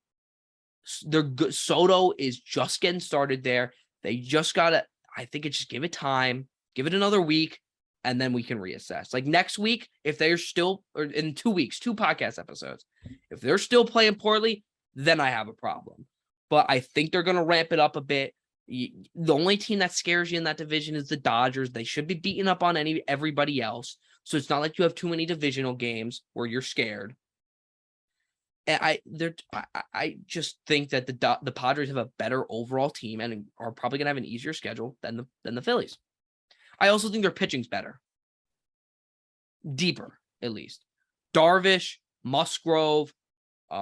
They're good. Soto is just getting started there. They just gotta, I think it's just give it time, give it another week, and then we can reassess. Like next week, if they're still, or in 2 weeks, 2 podcast episodes, if they're still playing poorly, then I have a problem. But I think they're gonna ramp it up a bit. The only team that scares you in that division is the Dodgers. They should be beating up on everybody else. So it's not like you have too many divisional games where you're scared. And I just think that the Padres have a better overall team and are probably gonna have an easier schedule than the Phillies. I also think their pitching's better, deeper at least. Darvish, Musgrove, who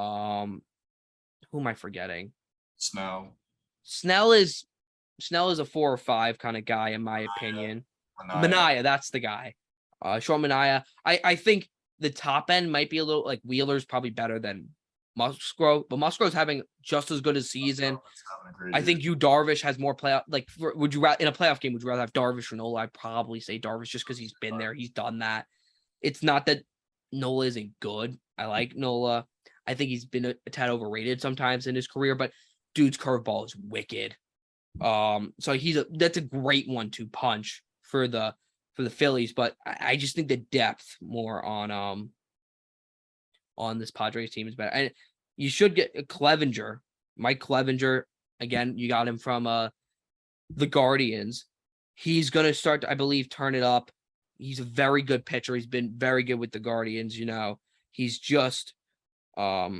am I forgetting? Snell is a 4 or 5 kind of guy in my opinion. Manaea, that's the guy. Sean Manaea. I think the top end might be a little like Wheeler's probably better than Musgrove, but Musgrove's having just as good a season. I think Darvish has more playoff. Like, would you rather in a playoff game? Would you rather have Darvish or Nola? I'd probably say Darvish just because he's been there, he's done that. It's not that Nola isn't good. I like Nola. I think he's been a tad overrated sometimes in his career, but dude's curveball is wicked. So that's a great 1-2 punch for the Phillies, but I just think the depth more on this Padres team is better. And you should get Clevenger, Mike Clevenger. Again, you got him from the Guardians. He's going to start to, I believe, turn it up. He's a very good pitcher. He's been very good with the Guardians, you know. He's just why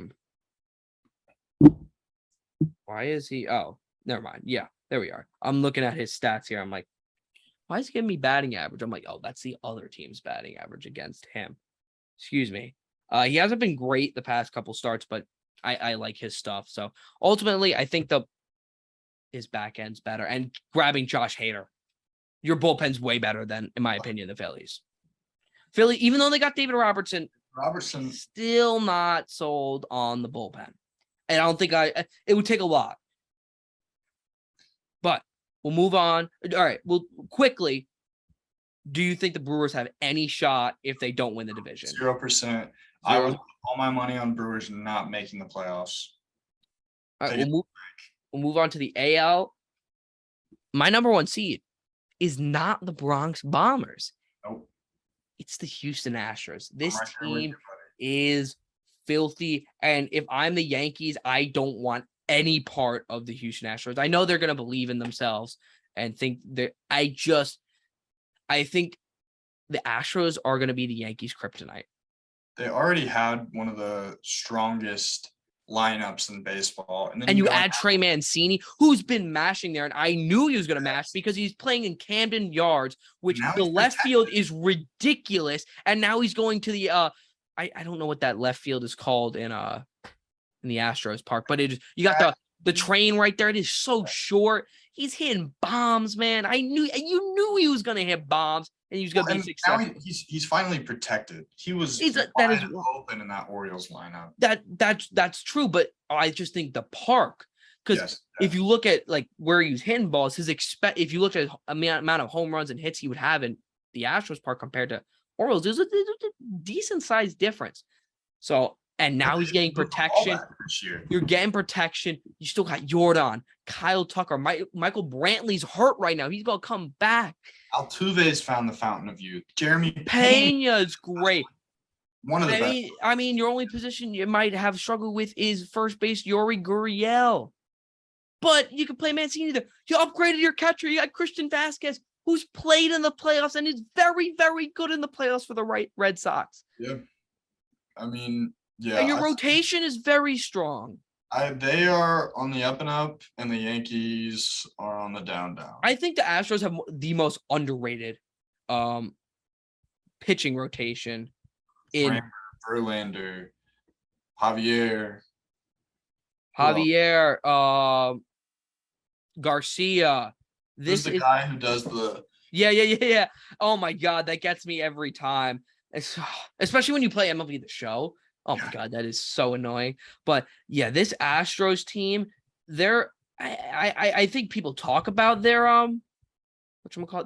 is he? Oh, never mind. Yeah, there we are. I'm looking at his stats here. I'm like, why is he giving me batting average? I'm like, oh, that's the other team's batting average against him. Excuse me. He hasn't been great the past couple starts, but I like his stuff. So ultimately, I think his back end's better. And grabbing Josh Hader, your bullpen's way better than, in my opinion, the Phillies. Philly, even though they got David Robertson, still not sold on the bullpen. And I don't think it would take a lot. But we'll move on. All right. Well, quickly, do you think the Brewers have any shot if they don't win the division? 0%. I would put all my money on Brewers not making the playoffs. All right, we'll move on to the AL. My number 1 seed is not the Bronx Bombers. Nope. It's the Houston Astros. This team is filthy. And if I'm the Yankees, I don't want any part of the Houston Astros. I know they're going to believe in themselves and think that I think the Astros are going to be the Yankees' kryptonite. They already had one of the strongest lineups in baseball. And you add Trey Mancini, who's been mashing there. And I knew he was going to mash because he's playing in Camden Yards, which the left field is ridiculous. And now he's going to the I don't know what that left field is called in the Astros park, but you got the train right there. It is so short. He's hitting bombs, man. You knew he was going to hit bombs and he was going to be successful. Now he's finally protected. He was open in that Orioles lineup. That's true, but I just think the park, because if you look at like where he was hitting balls, if you look at amount of home runs and hits he would have in the Astros park compared to Orioles, there's a decent sized difference. So And now he's getting protection. This year. You're getting protection. You still got Jordan, Kyle Tucker, Michael Brantley's hurt right now. He's gonna come back. Altuve's found the fountain of youth. Jeremy Pena's great. One of the best. I mean, your only position you might have struggled with is first base Yuri Gurriel. But you can play Mancini there. You upgraded your catcher. You got Christian Vasquez, who's played in the playoffs and is very, very good in the playoffs for the Red Sox. Yeah. I mean, yeah. And your rotation is very strong. They are on the up and up, and the Yankees are on the down. I think the Astros have the most underrated pitching rotation in Verlander, Javier, Garcia. This is the guy who does the yeah. Oh my God, that gets me every time. Especially when you play MLB The Show. Oh my God, that is so annoying. But yeah, this Astros team, I think people talk about their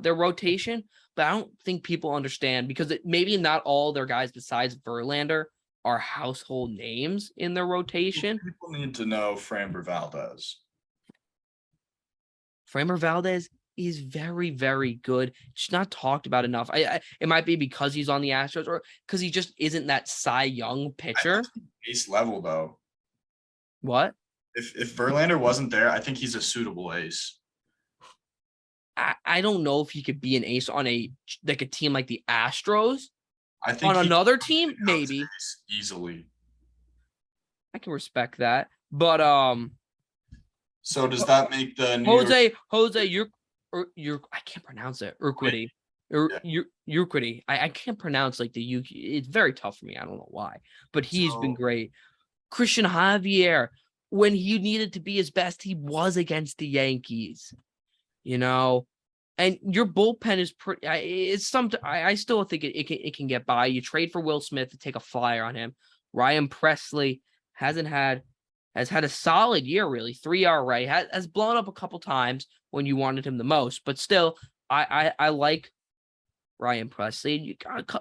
their rotation, but I don't think people understand because maybe not all their guys besides Verlander are household names in their rotation. People need to know Framber Valdez. Framber Valdez is very, very good. It's not talked about enough. It might be because he's on the Astros or because he just isn't that Cy Young pitcher. Ace level though. What? If Verlander wasn't there, I think he's a suitable ace. I don't know if he could be an ace on a team like the Astros. I think on another team, maybe easily. I can respect that, but So does that make the Jose, you're I can't pronounce it. Urquidy. Urquidy. I can't pronounce like the U. It's very tough for me. I don't know why, but he's been great. Christian Javier, when he needed to be his best, he was against the Yankees. And your bullpen is pretty. I still think it can get by. You trade for Will Smith to take a flyer on him. Ryan Presley has had a solid year, really. 3 ERA has blown up a couple times when you wanted him the most, but still, I like Ryan Presley.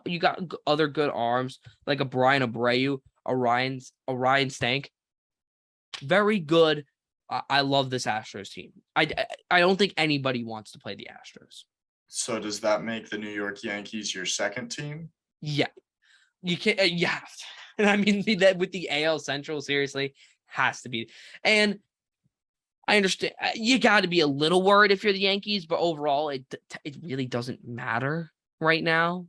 You got other good arms like a Brian Abreu, a Ryan Stank. Very good. I love this Astros team. I don't think anybody wants to play the Astros. So does that make the New York Yankees your second team? Yeah, you can. Yeah, and I mean that with the AL Central, seriously, has to be. And I understand you got to be a little worried if you're the Yankees, but overall, it really doesn't matter right now.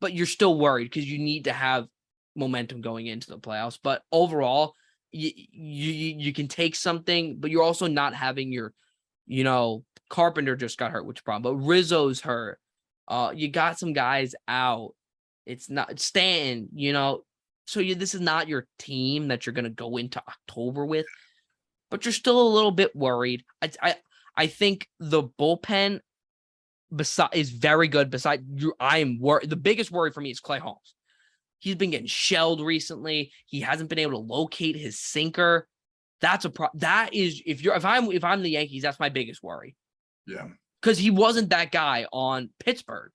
But you're still worried because you need to have momentum going into the playoffs. But overall, you can take something, but you're also not having your, Carpenter just got hurt, which problem, but Rizzo's hurt. You got some guys out. It's not Stanton, so this is not your team that you're going to go into October with, but you're still a little bit worried. I think the bullpen is very good. Besides you, I am worried. The biggest worry for me is Clay Holmes. He's been getting shelled recently. He hasn't been able to locate his sinker. That's a problem. That is if I'm the Yankees, that's my biggest worry. Yeah. Because he wasn't that guy on Pittsburgh.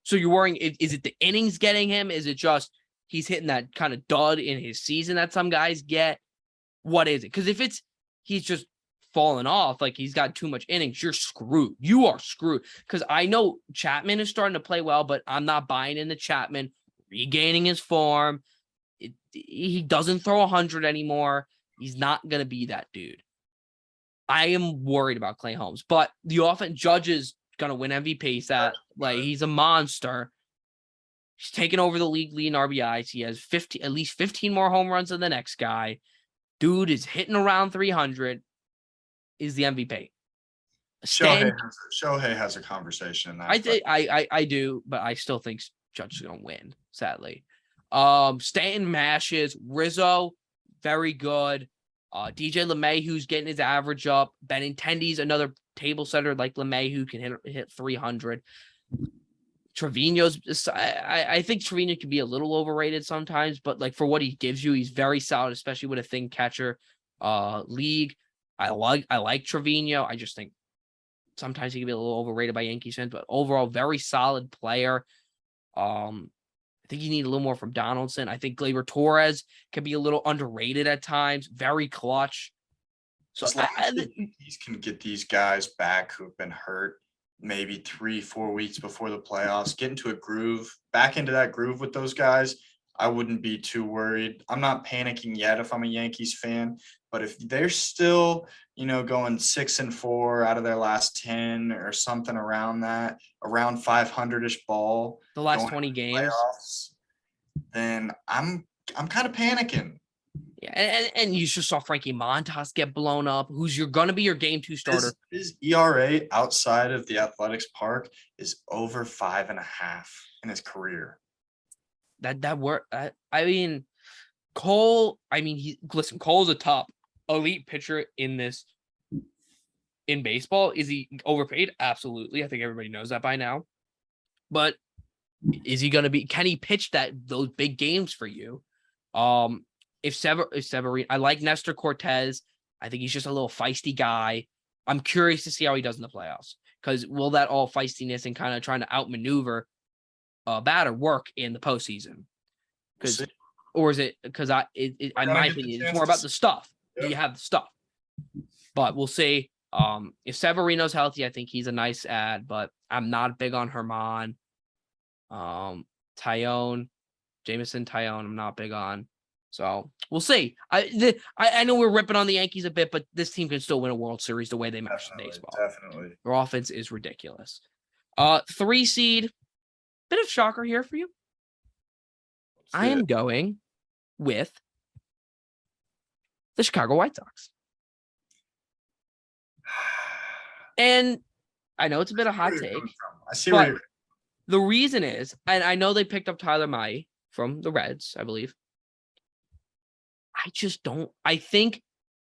So you're worrying, is it the innings getting him? Is it just he's hitting that kind of dud in his season that some guys get? What is it? Because if he's just falling off, like he's got too much innings, you're screwed. You are screwed. Because I know Chapman is starting to play well, but I'm not buying into Chapman regaining his form. He doesn't throw 100 anymore. He's not going to be that dude. I am worried about Clay Holmes, but the offense Judge is going to win MVP. He's a monster. He's taken over the league lead in RBIs. He has at least 15 more home runs than the next guy. Dude is hitting around 300. Is the MVP. Shohei has a conversation. I do, but I still think Judge is going to win, sadly. Stanton mashes. Rizzo, very good. DJ LeMahieu's getting his average up. Benintendi's another table setter like LeMahieu can hit 300. Trevino's, I think Trevino can be a little overrated sometimes, but like for what he gives you, he's very solid, especially with a thin catcher league. I like Trevino. I just think sometimes he can be a little overrated by Yankees fans, but overall, very solid player. I think you need a little more from Donaldson. I think Gleyber Torres can be a little underrated at times. Very clutch. So As long as the Yankees can get these guys back who have been hurt, maybe 3-4 weeks before the playoffs, get into a groove, back into that groove with those guys, I wouldn't be too worried. I'm not panicking yet if I'm a Yankees fan, but if they're still, going 6-4 out of their last 10 or something around that, around 500-ish ball, the last going 20 to the games, playoffs, then I'm kind of panicking. yeah, and you just saw Frankie Montas get blown up, who's going to be your game 2 starter. His ERA outside of the Athletics Park is over 5.5 in his career. That work. I mean, Cole. I mean, Cole's a top elite pitcher in baseball. Is he overpaid? Absolutely. I think everybody knows that by now. But is he going to be? Can he pitch those big games for you? If Severino, I like Nestor Cortez. I think he's just a little feisty guy. I'm curious to see how he does in the playoffs, because will that all feistiness and kind of trying to outmaneuver batter work in the postseason? Or is it because in my opinion, it's more about the stuff. Yep. Do you have the stuff? But we'll see. If Severino's healthy, I think he's a nice add, but I'm not big on Herman. Jameson Tyone, I'm not big on. So we'll see. I know we're ripping on the Yankees a bit, but this team can still win a World Series the way they match baseball. Definitely. Their offense is ridiculous. 3 seed, bit of shocker here for you. I am going with the Chicago White Sox. And I know it's a bit of a hot take. I see where you're. The reason is, and I know they picked up Tyler Mahle from the Reds, I believe. I just don't. I think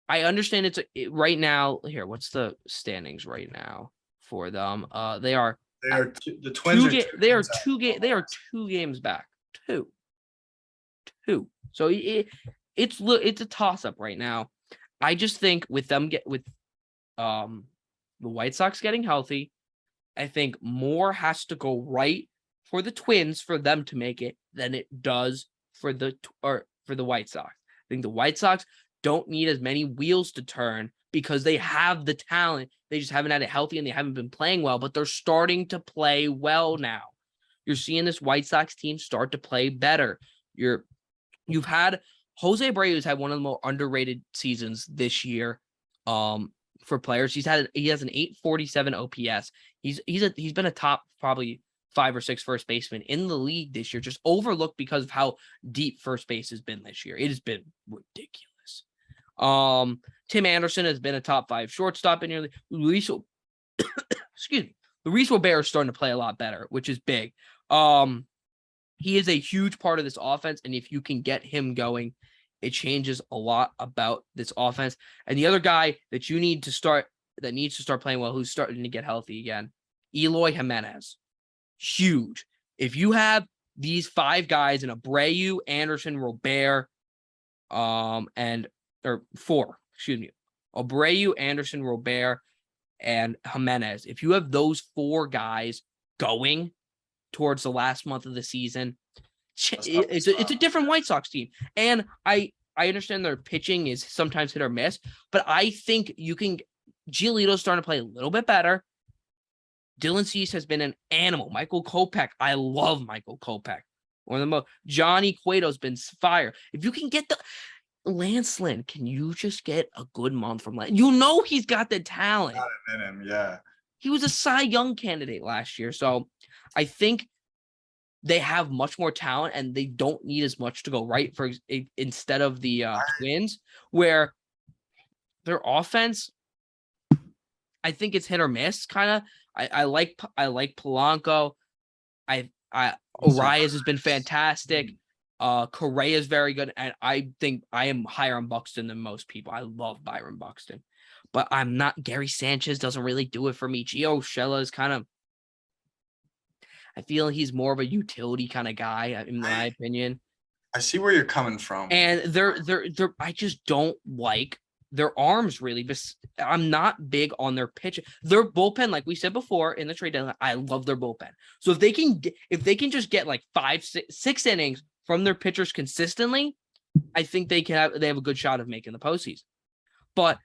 I understand right now. Here, what's the standings right now for them? They are the Twins. They are 2 games back. Two. So it's a toss up right now. I just think with the White Sox getting healthy, I think more has to go right for the Twins for them to make it than it does for the White Sox. I think the White Sox don't need as many wheels to turn because they have the talent. They just haven't had it healthy and they haven't been playing well, but they're starting to play well now. You're seeing this White Sox team start to play better. You've had Jose Abreu's had one of the more underrated seasons this year. For players, he has an 847 OPS. He's been a top probably 5 or 6 first baseman in the league this year, just overlooked because of how deep first base has been this year. It has been ridiculous. Tim Anderson has been a top 5 shortstop in your league. Luis Robert is starting to play a lot better, which is big. He is a huge part of this offense, and if you can get him going, it changes a lot about this offense. And the other guy that needs to start playing well, who's starting to get healthy again, Eloy Jimenez. Huge. If you have these 5 guys in Abreu, Anderson, Robert, Abreu, Anderson, Robert, and Jimenez. If you have those 4 guys going towards the last month of the season, it's a different White Sox team. And I understand their pitching is sometimes hit or miss, but I think Giolito's starting to play a little bit better. Dylan Cease has been an animal. Michael Kopech, I love Michael Kopech. One of the most. Johnny Cueto's been fire. If you can get Lance Lynn, can you just get a good month from Lance? He's got the talent. Got it in him, yeah. He was a Cy Young candidate last year, so I think they have much more talent and they don't need as much to go right instead of the Twins, where their offense, I think it's hit or miss kind of. I like Polanco. Arias has been fantastic. Correa is very good, and I think I am higher on Buxton than most people. I love Byron Buxton, but I'm not. Gary Sanchez doesn't really do it for me. Gio Urshela is kind of. I feel he's more of a utility kind of guy, in my opinion. I see where you're coming from. And they're I just don't like their arms really, but I'm not big on their pitch. Their bullpen, like we said before in the trade deadline, I love their bullpen. So if they can just get like 5-6 innings from their pitchers consistently, I think they have a good shot of making the postseason. But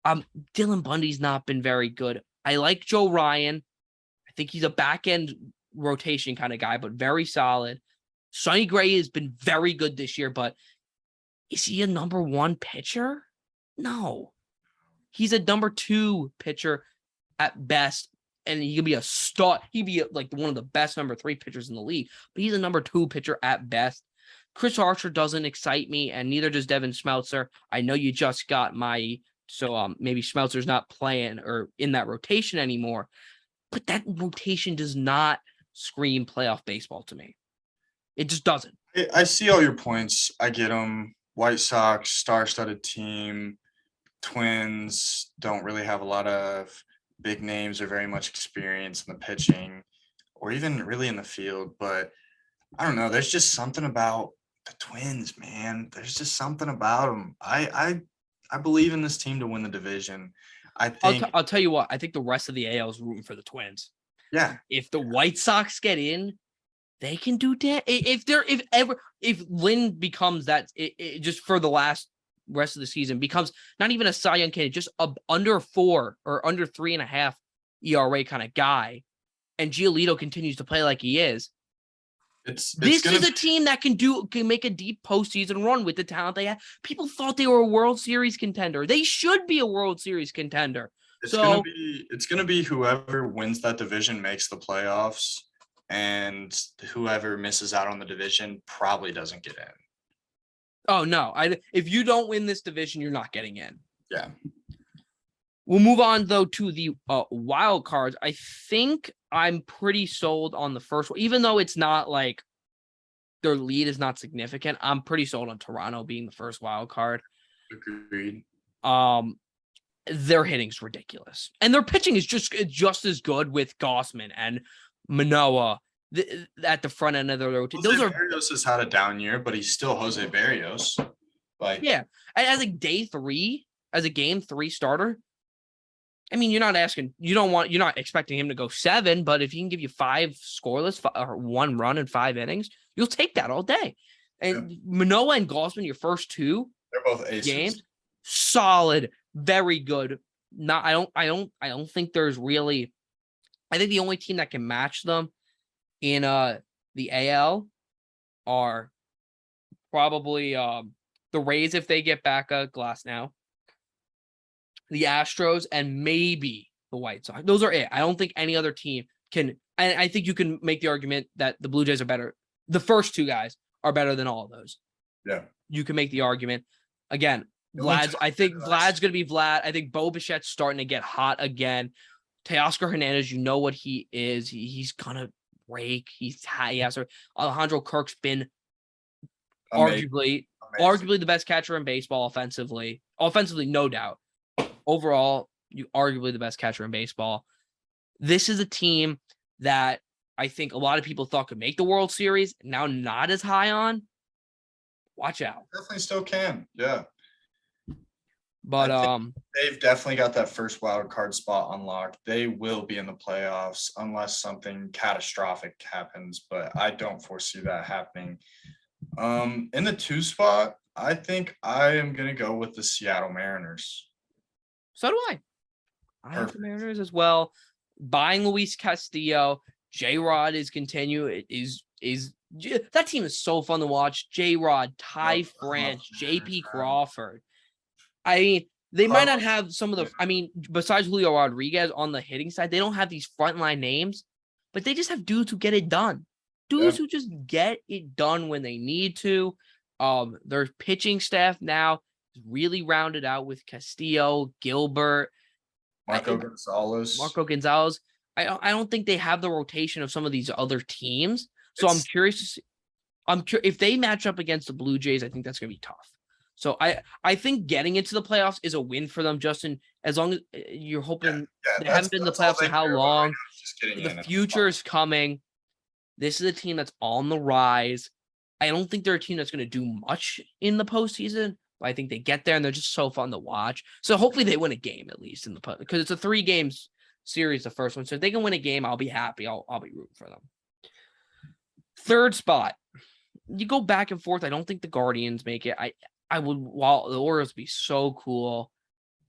Dylan Bundy's not been very good. I like Joe Ryan. I think he's a back end rotation kind of guy, but very solid. Sonny Gray has been very good this year, but is he a number one pitcher? No. He's a number two pitcher at best, and he could be a star. He'd be like one of the best number three pitchers in the league, but he's a number two pitcher at best. Chris Archer doesn't excite me, and neither does Devin Smeltzer. I know you just got so maybe Smeltzer's not playing or in that rotation anymore, but that rotation does not scream playoff baseball to me. It just doesn't. I see all your points. I get them. White Sox, star-studded team. Twins don't really have a lot of big names or very much experience in the pitching or even really in the field. But I don't know. There's just something about the Twins, man. There's just something about them. I believe in this team to win the division. I think I'll tell you what. I think the rest of the AL is rooting for the Twins. Yeah. If the White Sox get in, they can do that. If Lynn becomes that, just for the rest of the season becomes not even a Cy Young candidate, just under 4 or under 3.5 ERA kind of guy, and Giolito continues to play like he is. This is a team that can make a deep postseason run with the talent they have. People thought they were a World Series contender. They should be a World Series contender. It's gonna be whoever wins that division makes the playoffs, and whoever misses out on the division probably doesn't get in. Oh no! If you don't win this division, you're not getting in. Yeah. We'll move on though to the wild cards. I think I'm pretty sold on the first one, even though it's not like their lead is not significant. I'm pretty sold on Toronto being the first wild card. Agreed. Their hitting's ridiculous, and their pitching is just as good with Gossman and Manoah at the front end of the rotation. Berrios has had a down year, but he's still Jose Berrios. Yeah, and as a game 3 starter. I mean, you're not expecting him to go 7, but if he can give you 5 scoreless or 1 run in 5 innings, you'll take that all day. And Manoah and Gossman, your first 2, they're both aces. Games, solid, very good. I don't think there's really. I think the only team that can match them in the AL are probably the Rays if they get back Glass now. The Astros, and maybe the White Sox. Those are it. I don't think any other team can. And I think you can make the argument that the Blue Jays are better. The first 2 guys are better than all of those. Yeah. You can make the argument. Again, I think Vlad's going to be Vlad. I think Bo Bichette's starting to get hot again. Teoscar Hernandez, you know what he is. He's going to break. He has. Alejandro Kirk's been arguably the best catcher in baseball offensively. Offensively, no doubt. Overall, you arguably the best catcher in baseball. This is a team that I think a lot of people thought could make the World Series. Now not as high on. Watch out. Definitely still can. Yeah. But they've definitely got that first wild card spot unlocked. They will be in the playoffs unless something catastrophic happens, but I don't foresee that happening. In the 2 spot, I think I am going to go with the Seattle Mariners. So do I. I have the Mariners as well. Buying Luis Castillo, J-Rod is that team is so fun to watch. J-Rod, Ty France, JP Crawford. I mean, they might not have some of the. Besides Julio Rodriguez on the hitting side, they don't have these frontline names, but they just have dudes who get it done. Dudes who just get it done when they need to. Their pitching staff now is really rounded out with Castillo, Gilbert, Marco Gonzalez. I don't think they have the rotation of some of these other teams. So I'm curious to see. If they match up against the Blue Jays, I think that's going to be tough. So I think getting into the playoffs is a win for them, Justin. As long as you're hoping they haven't been in the playoffs in how long. The future is coming. This is a team that's on the rise. I don't think they're a team that's going to do much in the postseason, but I think they get there and they're just so fun to watch. So hopefully they win a game at least in the because it's a 3 games series, the first one. So if they can win a game, I'll be happy. I'll be rooting for them. Third spot, you go back and forth. I don't think the Guardians make it. I would, while the Orioles would be so cool,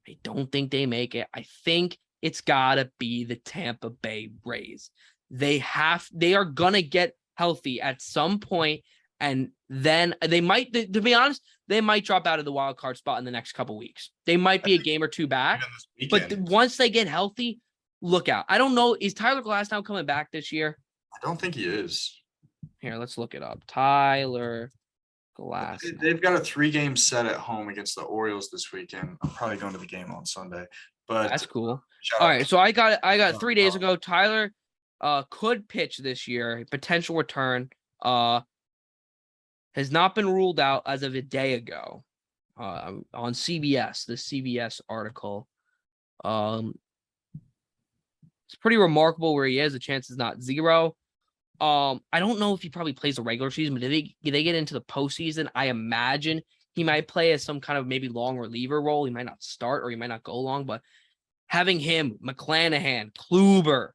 I don't think they make it. I think it's gotta be the Tampa Bay Rays. They are gonna get healthy at some point, and then they might, to be honest, they might drop out of the wild card spot in the next couple weeks. They might be a game or two back, but once they get healthy, look out. I don't know. Is Tyler Glasnow coming back this year? I don't think he is. Here, let's look it up. Tyler Glass. They've got a 3-game set at home against the Orioles this weekend. I'm probably going to the game on Sunday, but that's cool. All right, so I got 3 days ago. Tyler could pitch this year. Potential return has not been ruled out as of a day ago. On CBS, the CBS article. It's pretty remarkable where he is. The chance is not 0. I don't know if he probably plays the regular season, but if they get into the postseason, I imagine he might play as some kind of maybe long reliever role. He might not start or he might not go long, but having him, McClanahan, Kluber,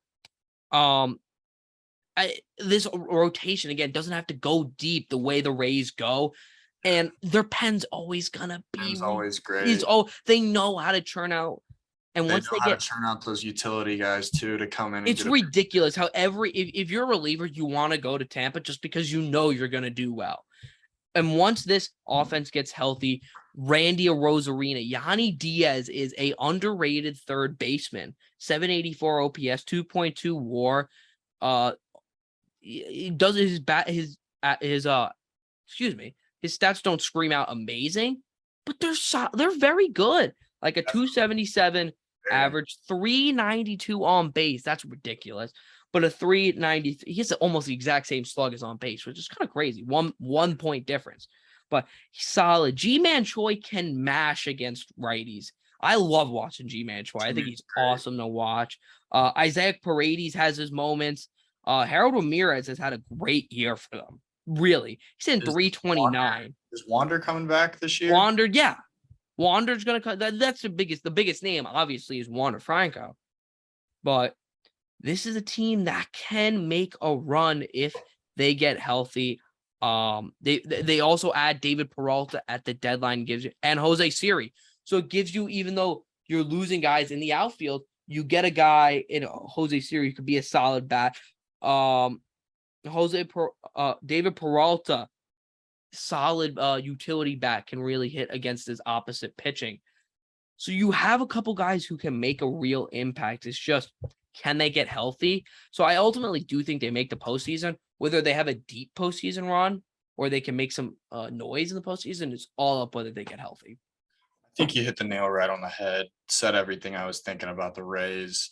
this rotation again doesn't have to go deep the way the Rays go, and their pen's always gonna be. Pen's always great. They know how to churn out. And once they get to turn out those utility guys too to come in. It's ridiculous how if you're a reliever, you want to go to Tampa just because you know you're going to do well. And once this offense gets healthy, Randy Arozarena, Yanni Diaz is a underrated third baseman, 784 OPS, 2.2 WAR. He does his stats don't scream out amazing, but they're very good. Like a 277 average, 392 on base. That's ridiculous. But a 390, he has almost the exact same slug as on base, which is kind of crazy. One point difference. But he's solid. G-Man Choi can mash against righties. I love watching G-Man Choi. I think he's awesome to watch. Isaac Paredes has his moments. Harold Ramirez has had a great year for them. Really. He's in 329. Is Wander coming back this year? Wander, yeah. Wander's gonna cut. That's the biggest name, obviously, is Wander Franco. But this is a team that can make a run if they get healthy. They also add David Peralta at the deadline, and Jose Siri. So it gives you, even though you're losing guys in the outfield, you get a guy in Jose Siri who could be a solid bat. David Peralta, solid utility bat, can really hit against his opposite pitching. So you have a couple guys who can make a real impact. It's just, can they get healthy? So I ultimately do think they make the postseason. Whether they have a deep postseason run or they can make some noise in the postseason, it's all up whether they get healthy. I think you hit the nail right on the head. Said everything I was thinking about the Rays.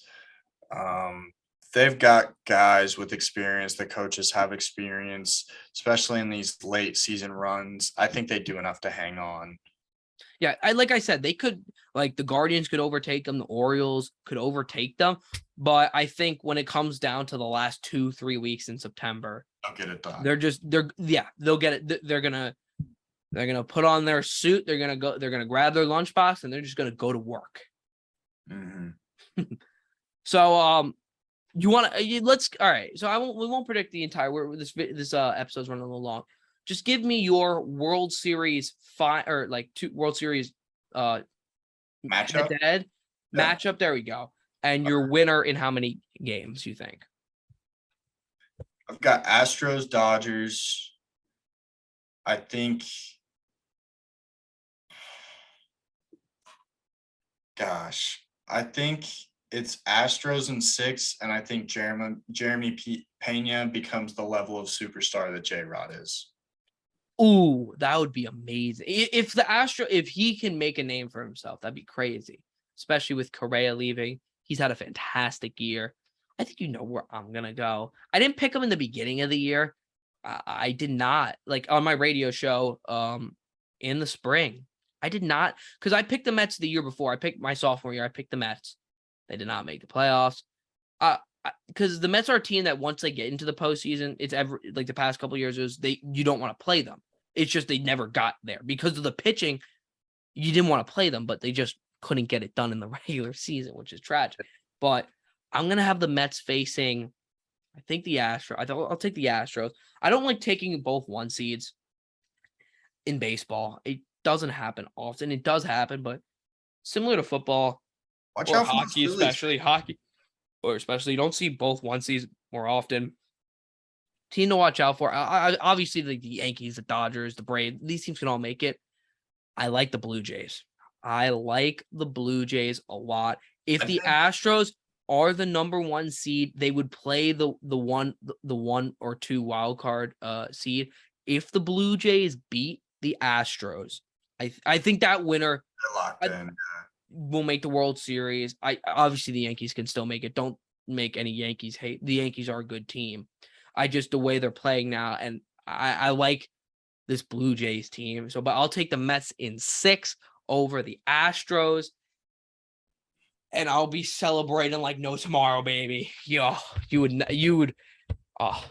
They've got guys with experience. The coaches have experience, especially in these late season runs. I think they do enough to hang on. Yeah, like I said, they could, like the Guardians could overtake them. The Orioles could overtake them. But I think when it comes down to the last 2-3 weeks in September, they'll get it done. They'll get it. They're gonna put on their suit. They're gonna grab their lunchbox and they're just gonna go to work. Mm-hmm. So you want to let's all right. So we won't predict the entire. This episode's running a little long. Just give me your World Series World Series matchup. Matchup. There we go. And your winner in how many games you think? I've got Astros, Dodgers. I think. Gosh, I think it's Astros in 6, and I think Jeremy Pena becomes the level of superstar that J-Rod is. Ooh, that would be amazing. If he can make a name for himself, that'd be crazy. Especially with Correa leaving. He's had a fantastic year. I think you know where I'm going to go. I didn't pick him in the beginning of the year. I did not. Like on my radio show in the spring. I did not. Because I picked the Mets the year before. I picked my sophomore year. I picked the Mets. They did not make the playoffs. Because the Mets are a team that once they get into the postseason, it's like the past couple of years, you don't want to play them. It's just they never got there because of the pitching. you didn't want to play them, but they just couldn't get it done in the regular season, which is tragic. But I'm gonna have the Mets facing, I think the Astros. I'll take the Astros. I don't like taking both 1 seeds in baseball. It doesn't happen often. It does happen, but similar to football Watch or out for those hockey, Phillies. especially hockey, or especially you don't see both 1 seeds more often. Team to watch out for. Obviously, the Yankees, the Dodgers, the Braves, these teams can all make it. I like the Blue Jays. I like the Blue Jays a lot. If I the think- Astros are the number 1 seed, they would play the 1 or 2 wild card seed. If the Blue Jays beat the Astros, I think that winner They're locked in. will make the World Series. I obviously the Yankees can still make it. Don't make any Yankees hate. The Yankees are a good team. I just the way they're playing now, and I like this Blue Jays team. So, but I'll take the Mets in 6 over the Astros, and I'll be celebrating like no tomorrow, baby. Yo, you would. Oh,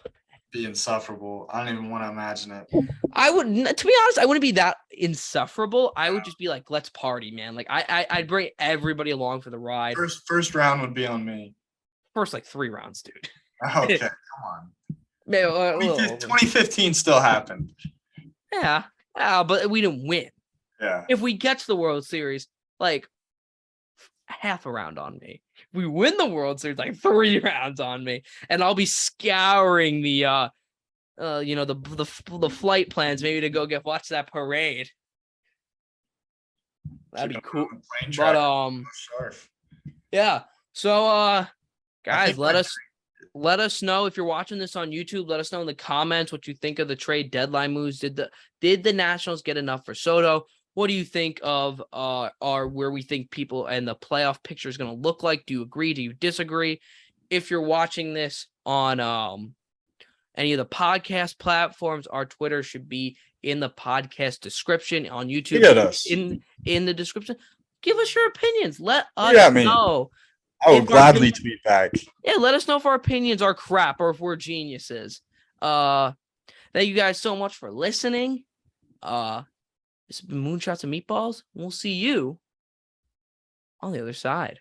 Be insufferable. I don't even want to imagine it. I would. To be honest, I wouldn't be that insufferable. I would just be like, let's party, man. Like I'd bring everybody along for the ride. First round would be on me. First, like 3 rounds, dude. Okay, come on. Maybe a little over. 2015 still happened. Yeah, but we didn't win. Yeah. If we get to the World Series, like half a round on me. If we win the World Series, like 3 rounds on me, and I'll be scouring the the flight plans maybe to go watch that parade. That'd be cool. But yeah. So guys, let us know if you're watching this on YouTube. Let us know in the comments what you think of the trade deadline moves. Did the Nationals get enough for Soto? What do you think of where we think people and the playoff picture is going to look like? Do you agree? Do you disagree? If you're watching this on any of the podcast platforms, our Twitter should be in the podcast description. On YouTube, Get us. in the description. Give us your opinions. Let Tweet us at me. know. I will If our gladly opinion- tweet back. Yeah, let us know if our opinions are crap or if we're geniuses. Thank you guys so much for listening. This has been Moonshots and Meatballs. We'll see you on the other side.